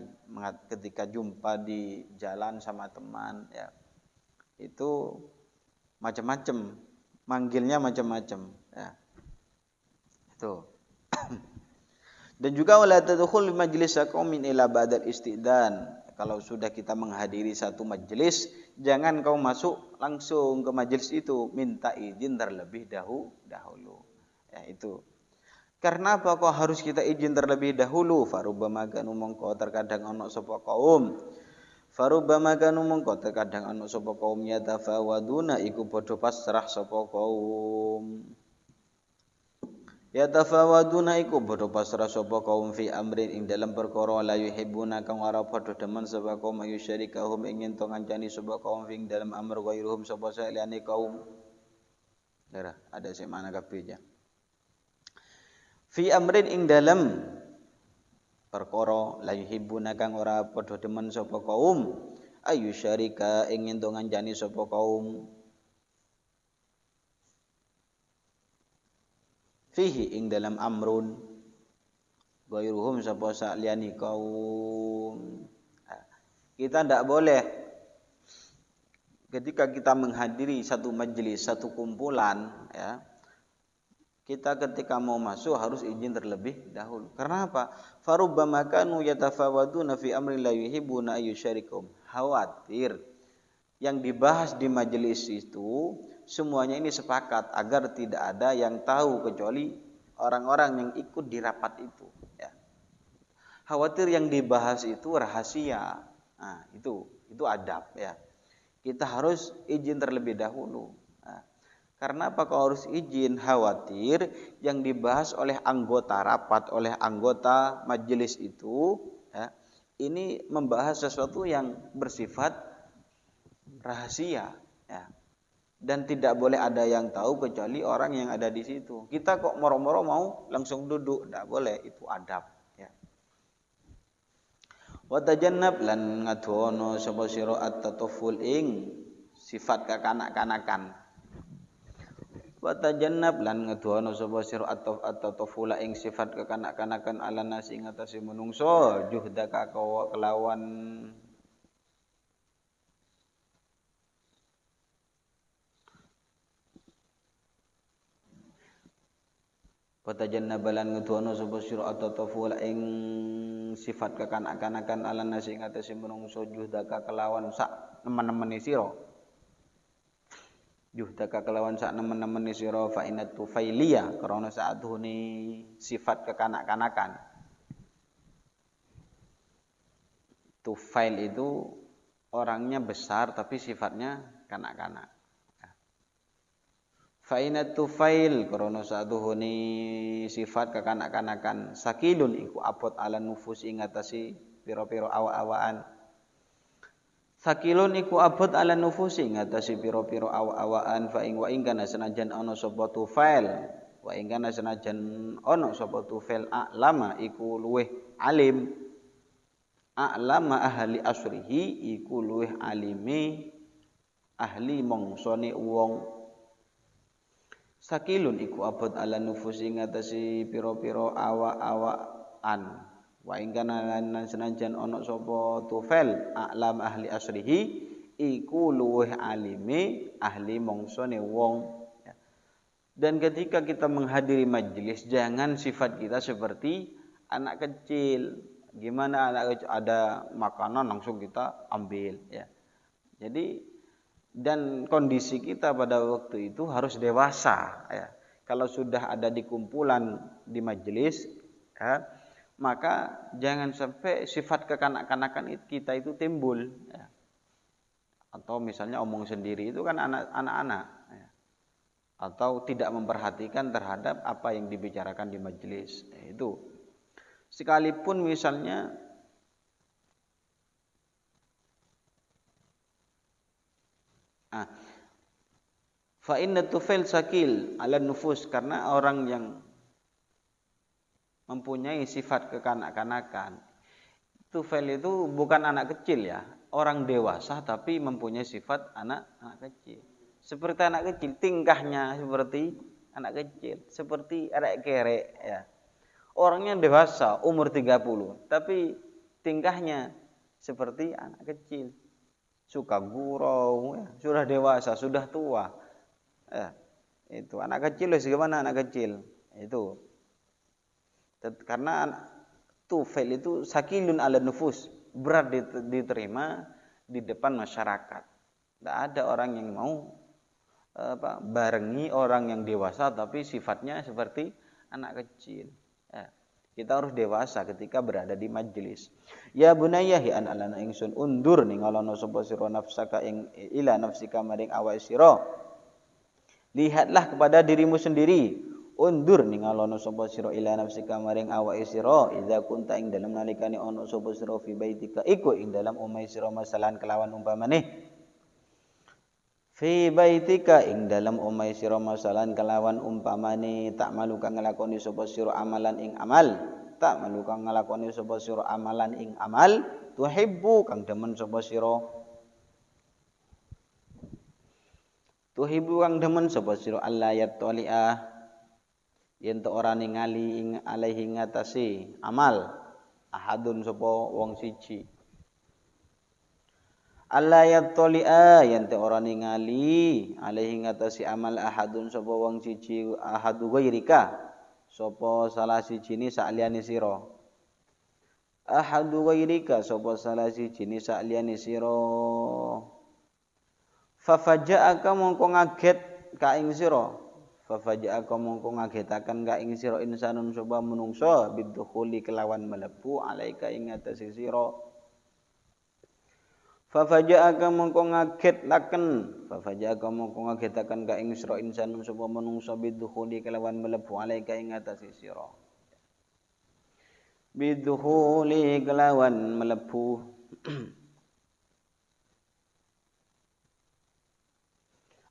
ketika jumpa di jalan sama teman, ya, itu macam-macam, manggilnya macam-macam, ya. Itu. Dan juga wala tadkhul majlis qaumin ila ba'dal istidan. Kalau sudah kita menghadiri satu majelis, jangan kau masuk langsung ke majelis itu, minta izin terlebih dahulu. Ya itu. Karena apa kok harus kita izin terlebih dahulu? Farubbama kanu mongko terkadang ana sapa kaum. Farubbama kanu mongko terkadang ana sapa kaum yatafawaduna iku padha pasrah sapa kaum. Ya tafawaduna iku padha pasrah sapa kaum fi amrin ing dalam perkara la yuhibbuna kang ora padha demen sapa kaum ayusyarikahum ingin to ngancani sapa kaum ing dalam amr ghairuhum sapa saliyane kaum. Darah ada sing mana kabeh ya. Fi amrin ing dalam perkara la yuhibbuna kang ora padha demen sapa kaum ayusyarika ingin to ngancani sapa kaum. Fihi ing dalam amrun ghairuhum sapa saliyane kaum. Kita tidak boleh ketika kita menghadiri satu majelis, satu kumpulan, ya, kita ketika mau masuk harus izin terlebih dahulu. Karena apa? Farubbama kanu yatafawaduna fi amrin la yuhibbuna ayyusyarikum. Khawatir yang dibahas di majelis itu semuanya ini sepakat agar tidak ada yang tahu kecuali orang-orang yang ikut di rapat itu, ya. Khawatir yang dibahas itu rahasia. Nah, itu adab, ya. Kita harus izin terlebih dahulu. Nah, karena apa kau harus izin? Khawatir yang dibahas oleh anggota rapat, oleh anggota majelis itu, ya, ini membahas sesuatu yang bersifat rahasia, ya. Dan tidak boleh ada yang tahu kecuali orang yang ada di situ. Kita kok moro-moro mau langsung duduk, tidak boleh, itu adab, ya. Wa tajannab lan ngadono sapa sira at-tataful ing sifat kekanak-kanakan. Wa tajannab lan ngadono sapa sira at-tataful ing sifat kekanak-kanakan ala nasi ing atase menungso juhdaka kelawan Patajannabalan ngeduana sapa sira atataful ing sifat kekanak-kanakan ala nasi ing atase menungso juhdaka kelawan sak nemen-nemene sira. Juhdaka kelawan sak nemen-nemene sira fa inat tufailiya karena saatuhune sifat kekanak-kanakan. Tufail itu orangnya besar tapi sifatnya kanak-kanak. Fa'inat tufail karena saatuhuni sifat kekanak-kanakan sakilun iku abot ala nufus ing atase pira-pira awa-awaan. Sakilun iku abot ala nufus ing atase pira-pira awa-awaan fa ing wa ing kana senajan ana sapa tufail wa ing kana senajan ana sapa tufail a'lama iku luweh alim. A'lama ahli asrihi iku luweh alime ahli mongsone wong. Sakilun iku abot ala nufus ing atase pira-pira awa-awaan wa ing kana lan senajan ana sapa tufail a'lam ahli asrihi iku luweh alime ahli mongsone wong. Dan ketika kita menghadiri majelis jangan sifat kita seperti anak kecil. Gimana anak kecil ada makanan langsung kita ambil ya. Jadi dan kondisi kita pada waktu itu harus dewasa ya. Kalau sudah ada di kumpulan di majelis ya, maka jangan sampai sifat kekanak-kanakan kita itu timbul ya. Atau misalnya omong sendiri itu kan anak-anak ya. Atau tidak memperhatikan terhadap apa yang dibicarakan di majelis ya, itu sekalipun misalnya fa inna tufail sakil ala nufus karena orang yang mempunyai sifat kekanak-kanakan. Tufail itu bukan anak kecil ya, orang dewasa tapi mempunyai sifat anak kecil. Seperti anak kecil, tingkahnya seperti anak kecil, seperti erek kerek ya. Orangnya dewasa, umur 30, tapi tingkahnya seperti anak kecil. Suka gurau, ya, sudah dewasa, sudah tua. Ya, itu anak kecil bagaimana anak kecil? Itu. Karena tufail itu sakilun ala nufus, berat diterima di depan masyarakat. Tidak ada orang yang mau barengi orang yang dewasa tapi sifatnya seperti anak kecil. Ya. Kita harus dewasa ketika berada di majelis. Ya bunayya hi an alana ingsun undur ning alana sapa sira nafsaka ing ila nafsika maring awake sira. Lihatlah kepada dirimu sendiri. Undur ning alana sapa sira ila nafsika maring awake sira idza kunta ing dalem nalikane ana sapa sira fi baitika iku ing dalem omahe sira masalan kelawan umpamane. Fi baitika ing dalam omahe sira masalan kelawan umpamane tak malu kang nglakoni sapa sira amalan ing amal tak malu kang nglakoni sapa sira amalan ing amal tuhibbu kang demen sapa sira tuhibbu kang demen sapa sira Allah yatoli'a yen to ora ningali ing alaihi ngatasi amal ahadun sapa wong siji Allah yattali'a yen te ora ningali alaihi ngatasi amal ahadun sapa wong siji ahadu ghairika sapa salah sijine sakliyane sira ahadu ghairika sapa salah sijine sakliyane sira fa faja'aka mongko ngaget ka ing sira fa faja'aka mongko ngagetaken ka ing sira insanun sapa menungso bidukhuli kelawan mlebu alaika ing ngatasi sira Fafaja'aka mongko ngagetaken ka ing sira insan sapa manungsa bidukhuli kelawan mlebu alaika ing atase sira bidukhuli kelawan mlebu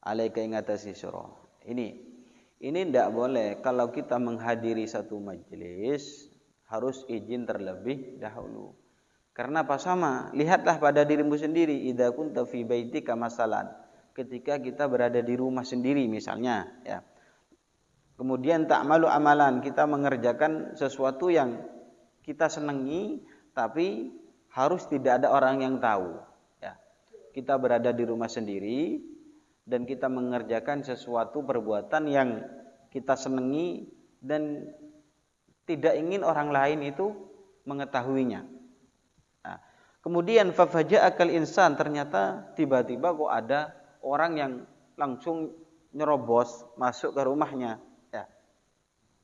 alaika ing atase sira ini ndak boleh kalau kita menghadiri satu majelis harus izin terlebih dahulu. Karena apa sama? Lihatlah pada dirimu sendiri. Idza kunta fi baitika masalan. Ketika kita berada di rumah sendiri misalnya, ya. Kemudian ta'malu amalan, kita mengerjakan sesuatu yang kita senangi tapi harus tidak ada orang yang tahu, ya. Kita berada di rumah sendiri dan kita mengerjakan sesuatu perbuatan yang kita senangi dan tidak ingin orang lain itu mengetahuinya. Nah, kemudian fafaja'akal insan, ternyata tiba-tiba kok ada orang yang langsung nyerobos masuk ke rumahnya. Ya.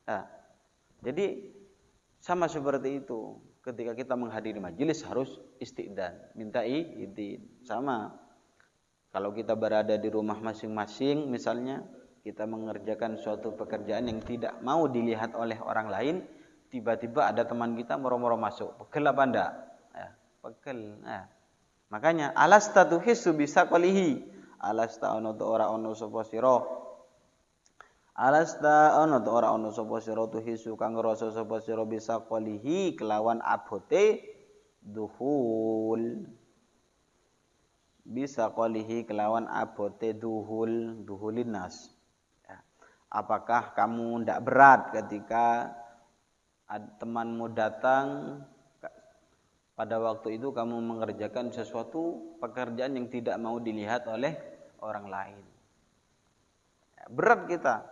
Nah, jadi sama seperti itu. Ketika kita menghadiri majelis harus isti'dzan, minta izin. Sama. Kalau kita berada di rumah masing-masing misalnya, kita mengerjakan suatu pekerjaan yang tidak mau dilihat oleh orang lain, tiba-tiba ada teman kita moro-moro masuk. Pegel apa enggak? Ya, pegel. Nah, makanya alasta tuhissu bisaqalihi. Alasta ono to ora ono sapa sira. Alasta ono to ora ono sapa sira tuhissu kang ngrasa sapa sira bisaqalihi kelawan abote duhul. Bisaqalihi kelawan abote duhulinas. Ya. Apakah kamu tidak berat ketika temanmu datang pada waktu itu kamu mengerjakan sesuatu pekerjaan yang tidak mau dilihat oleh orang lain? Ya, berat kita.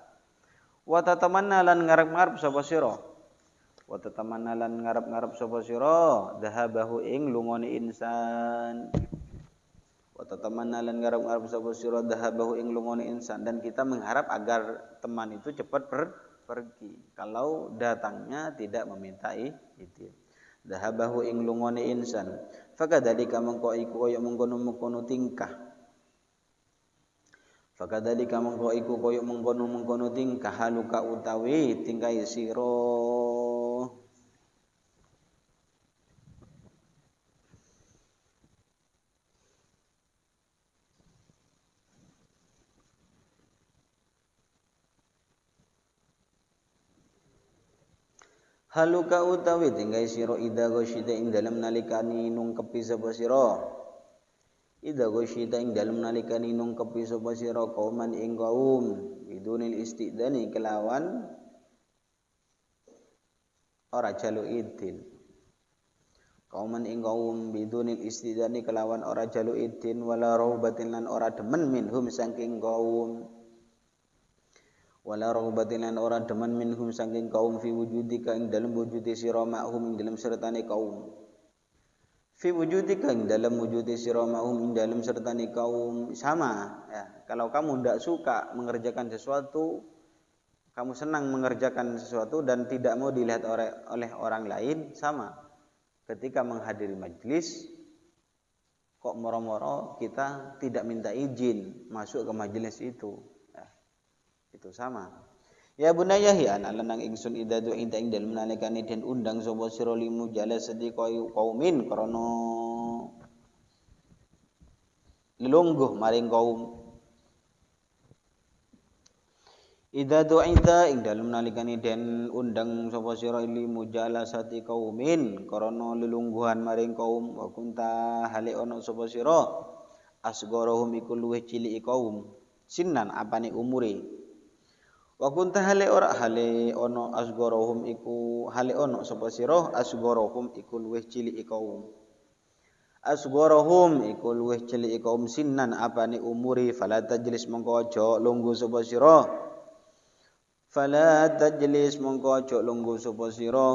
Wa tatamanna lan ngarep-ngarep sapa sira. Wa tatamanna lan ngarep-ngarep sapa sira dhahabahu ing lungone insan. Wa tatamanna lan ngarep-ngarep sapa sira dhahabahu ing lungone insan, dan kita mengharap agar teman itu cepat pergi kalau datangnya tidak meminta izin. Dhahabahu ing lungone insan. Fakadzalika mengko iku kaya mengkono tingkah. Fakadzalika mengko iku kaya mengkono tingkah haluka utawi tingkah sira. Haluka utawi tingkah sira ida ghasyita ing dalem nalikani nungkepi sapa sira. Idza ghasyita ing dalem nalikane nungkepi sapa sira kauman ing kaum bidunil istidani kelawan ora jalu idin. Kauman ing kaum bidunil istidani kelawan ora jalu idin wala raubatin lan ora demen minhum saking kaum. Wala raubatin lan ora demen minhum saking kaum fi wujudika ing dalem wujudi sira ma'hum ing dalem sertane kaum. Fi wujudika ing dalam wujudi sira ma'hum ing dalam sertane kaum. Sama ya, kalau kamu tidak suka mengerjakan sesuatu, kamu senang mengerjakan sesuatu dan tidak mau dilihat oleh orang lain, sama ketika menghadiri majelis kok moro-moro kita tidak minta izin masuk ke majelis itu ya, itu sama. Ya bunayya hi ana lanang ingsun idza du'ita ing dalem nalikane den undang sapa sira limu jalasati qaumin krana lelungguh maring kaum. Idza du'ita ing dalem nalikane den undang sapa sira limu jalasati qaumin krana lelungguhan maring kaum wa kunta hale ana sapa sira asgharahum iku luwih ciliki kaum sinan apane umure. Wa kunta hale ora hale ono asgharahum iku hale ono sapa sira asgharahum iku luwih ciliki kaum. Asgharahum iku luwih ciliki kaum sinan apane umuri fala tajlis mongko aja lungguh sapa sira. Fala tajlis mongko aja lungguh sapa sira.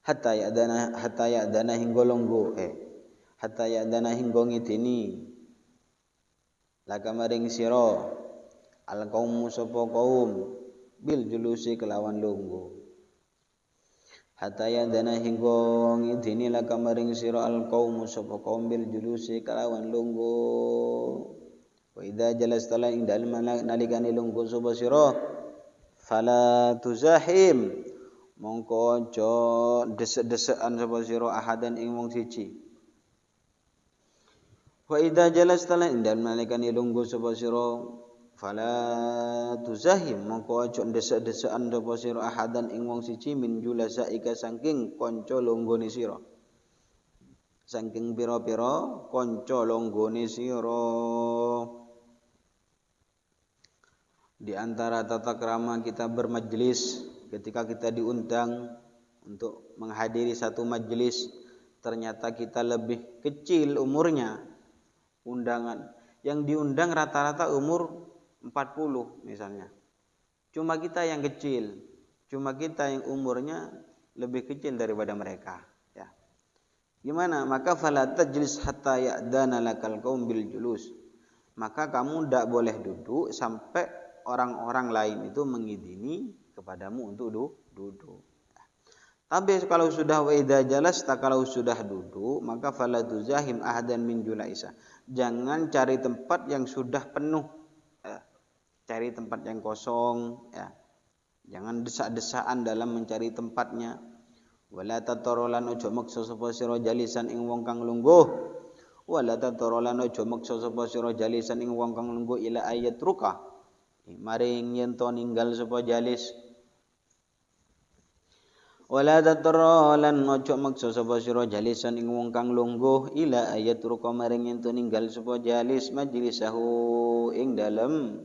Hatta ya'dana hingga lungguh hatta ya'dana hingga ngidini laka maring sira al kaum sapa kaum bil julusi kelawan lungguh. Hatta ya'dana hingga ngidini laka maring sira al kaum sapa kaum bil julusi kelawan lungguh. Wa idza jalastala ing dalem nalikane lungguh sapa sira fala tuzahim mongko aja desek-desekan sapa sira ahadan ing wong siji. Wa idza jalastala ing dalem nalikane lungguh sapa sira fala tuzahim mongko aja desek-desekan sapa sira ahadan ing wong siji min julasaika saking kanca longgone sira. Saking pira-pira kanca longgone sira. Di antara tata krama kita bermajelis, ketika kita diundang untuk menghadiri satu majelis, ternyata kita lebih kecil umurnya. Undangan yang diundang rata-rata umur 40 misalnya. Cuma kita yang kecil, cuma kita yang umurnya lebih kecil daripada mereka. Ya. Gimana? Maka fala tajlis hatta ya'dana lakal qaum bil julus. Maka kamu tidak boleh duduk sampai orang-orang lain itu mengizini kepadamu untuk duduk. Tapi kalau sudah waida jalas, tak kalau sudah duduk, maka fala tuzahim ahadan min julaisa. Jangan cari tempat yang sudah penuh. Cari tempat yang kosong, ya. Jangan desak-desaan dalam mencari tempatnya. Wala tatorolan ojo maksa sapa sira jalisan ing wong kang lungguh. Wala tatorolan ojo maksa sapa sira jalisan ing wong kang lungguh ila ayat ruka. Maring yen to ninggal sapa jalis. Wala tatorolan ojo maksa sapa sira jalisan ing wong kang lungguh ila ayat ruka maring yen to ninggal sapa jalis majlisahu ing dalem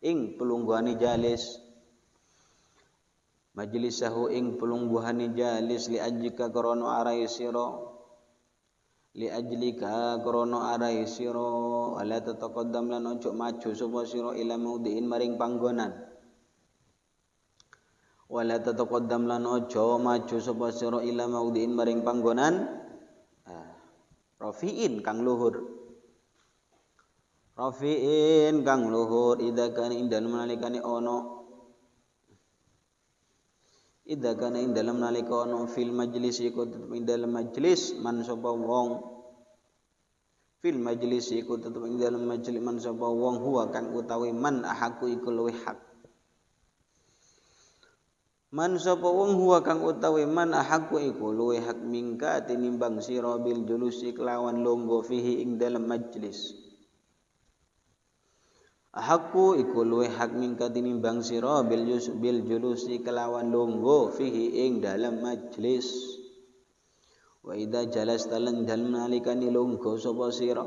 ing pelungguhane jalis. Majlisahu ing pelungguhane jalis li ajlika krana arai sira li ajlika krana arai sira ala tataqaddam lan ojo maju sapa sira ila maudhi'in maring panggonan wala tataqaddam lan ojo maju sapa sira ila maudhi'in maring panggonan rafi'in kang luhur idza kana ing dalem nalikane ana idza kana ing dalem nalika ana fil majlis iku tetep ing dalem majlis man sapa wong fil majlis iku tetep ing dalem majlis man sapa wong huwa kang utawi man ahaku iku luwih hak man sapa wong huwa kang utawi man ahaku iku luwih hak mingka tinimbang sira bil julusi kelawan longgo fihi ing dalem majlis. Hakku iku luwih hak mingka tinimbang sira bil julusi kelawan longgo fihi ing dalam majlis. Wa idza jalasta lan dalem nalikane longgo sapa sira.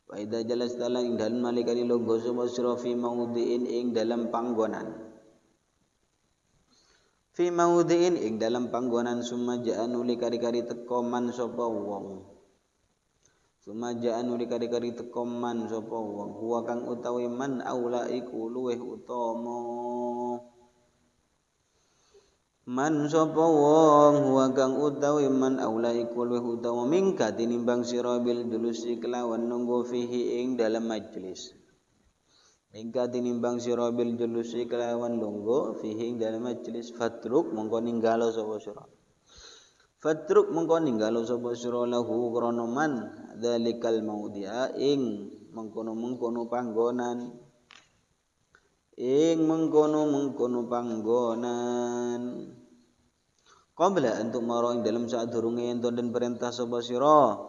Wa idza jalasta lan dalem nalikane longgo sapa sira fi maudhi'in ing dalam panggonan. Fi maudhi'in ing dalam panggonan summa ja'anu likari-kari teka man sapa wong. Sumajaan uli kari-kari tekoman sapa wong huwa kang utawi man aula iku luweh utama man sapa wong huwa kang utawi man aula iku luweh utama mingka tinimbang sira bil julusi kelawan nunggu fihi ing dalam majlis mingka tinimbang sira bil julusi kelawan nunggu fihi ing dalam majlis fatruk mongko ninggalo sapa sira Fatruk mengko ninggalo sapa sira lahu krana man dzalikal maudhi'a ing mengkono-mengkono panggonan qabla antuk maro ing dalem sadurunge enten den perintah sapa sira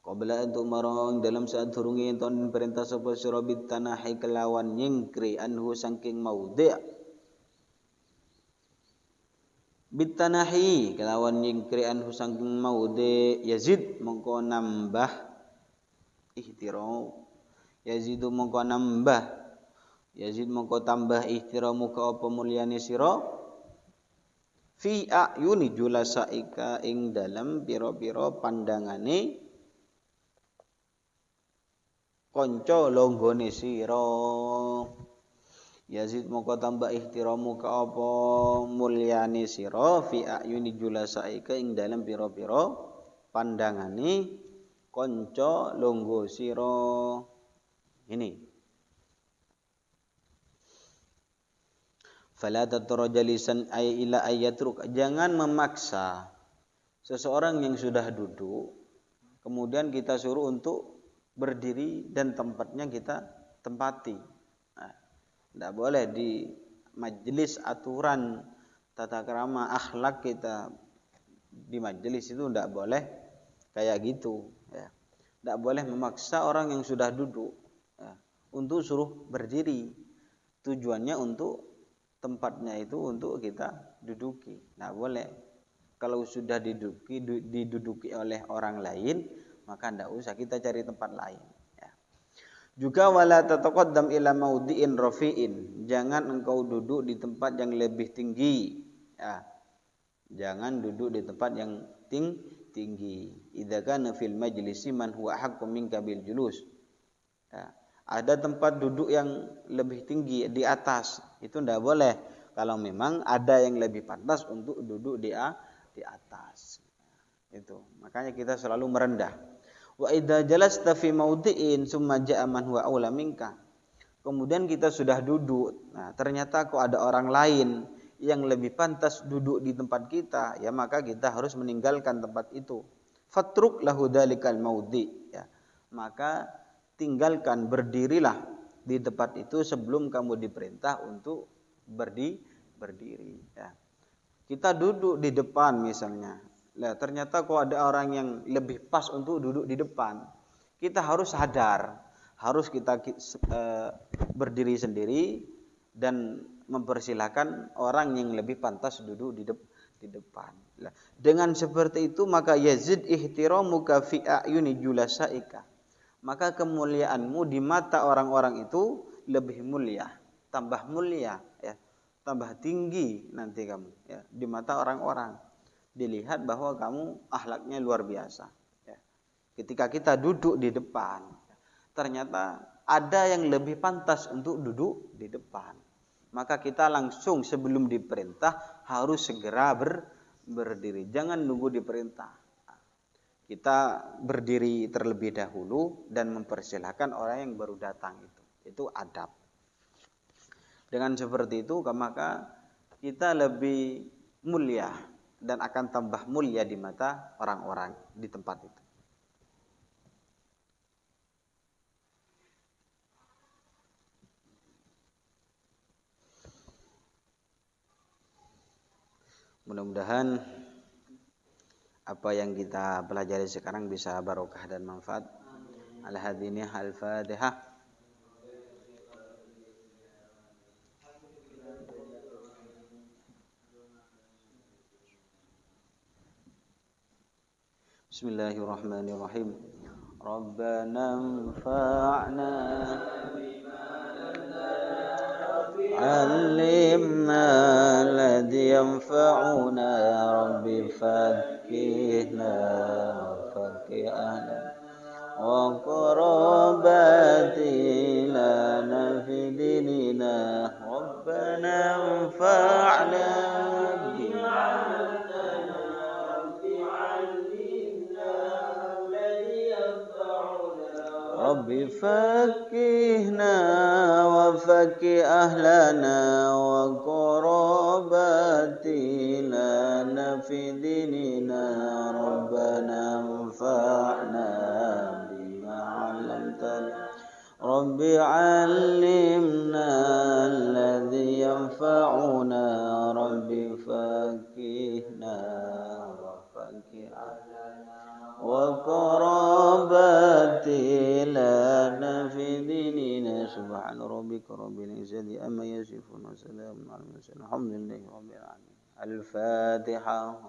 qabla antuk maro ing dalem sadurunge enten den perintah sapa sira bitanahi kelawan nyingkri anhu saking maudhi' bitanahi kelawan nyingkri anhu saking maudhi yazid mongko nambah ihtiram yazid mongko tambah ihtiramu ka apa mulyane sira fi ayuni julasaika ing dalem pira-pira pandangane kanca longgone sira Yazid moko tambah ihtiramu ka apa mulyane sira fi ayuni julasaika ing dalem pira-pira pandangane kanca longgo sira. Ini fala tatarajalisan ay ila ayatruk, jangan memaksa seseorang yang sudah duduk kemudian kita suruh untuk berdiri dan tempatnya kita tempati. Tidak boleh di majelis aturan tata krama akhlak kita di majelis itu tidak boleh kayak gitu ya. Tidak boleh memaksa orang yang sudah duduk ya, untuk suruh berdiri. Tujuannya untuk tempatnya itu untuk kita duduki. Tidak boleh. Kalau sudah diduduki oleh orang lain maka tidak usah kita cari tempat lain. Juga wala tataqaddam ila maudhi'in rafi'in. Jangan engkau duduk di tempat yang lebih tinggi. Ya. Jangan duduk di tempat yang tinggi. Idza kana fil majlisi man huwa haqqu minka bil julus. Ya. Ada tempat duduk yang lebih tinggi di atas, itu tidak boleh. Kalau memang ada yang lebih pantas untuk duduk di atas. Itu. Makanya kita selalu merendah. Wa idza jalasta fi mawdi'in summa ja'a man huwa aula minka. Kemudian kita sudah duduk. Nah, ternyata kok ada orang lain yang lebih pantas duduk di tempat kita, ya maka kita harus meninggalkan tempat itu. Fatruk lahu dalikal maudhi, ya. Maka tinggalkan, berdirilah di tempat itu sebelum kamu diperintah untuk berdiri, ya. Kita duduk di depan misalnya. Nah, ternyata kok ada orang yang lebih pas untuk duduk di depan. Kita harus sadar, harus kita berdiri sendiri dan mempersilahkan orang yang lebih pantas duduk di depan. Dengan seperti itu maka yazid ihtiramuka fi a'yuni julasaika. Maka kemuliaanmu di mata orang-orang itu lebih mulia, tambah mulia, ya, tambah tinggi nanti kamu, ya, di mata orang-orang. Dilihat bahwa kamu akhlaknya luar biasa. Ya. Ketika kita duduk di depan, ternyata ada yang lebih pantas untuk duduk di depan. Maka kita langsung sebelum diperintah harus segera berdiri. Jangan nunggu diperintah. Kita berdiri terlebih dahulu dan mempersilahkan orang yang baru datang itu. Itu adab. Dengan seperti itu maka kita lebih mulia dan akan tambah mulia di mata orang-orang di tempat itu. Mudah-mudahan apa yang kita pelajari sekarang bisa barokah dan manfaat. Al-hadini al-Fatihah. Bismillahirrahmanirrahim. Rabbana anfa'na علمنا الذي ينفعنا رب فكهنا وفكهنا وقرباتي لنا في ديننا ربنا انفعنا بما رب فكهنا وفكه أهلنا وقرباتي لنا في ديننا ربنا انفعنا بما علمتنا رب علمنا الذي ينفعنا رب فكهنا وفكه أهلنا وقراباتي لنا في ديننا سبحان ربك رب العزة أما يصفون وسلام على المرسلين الحمد لله رب العالمين الفاتحة.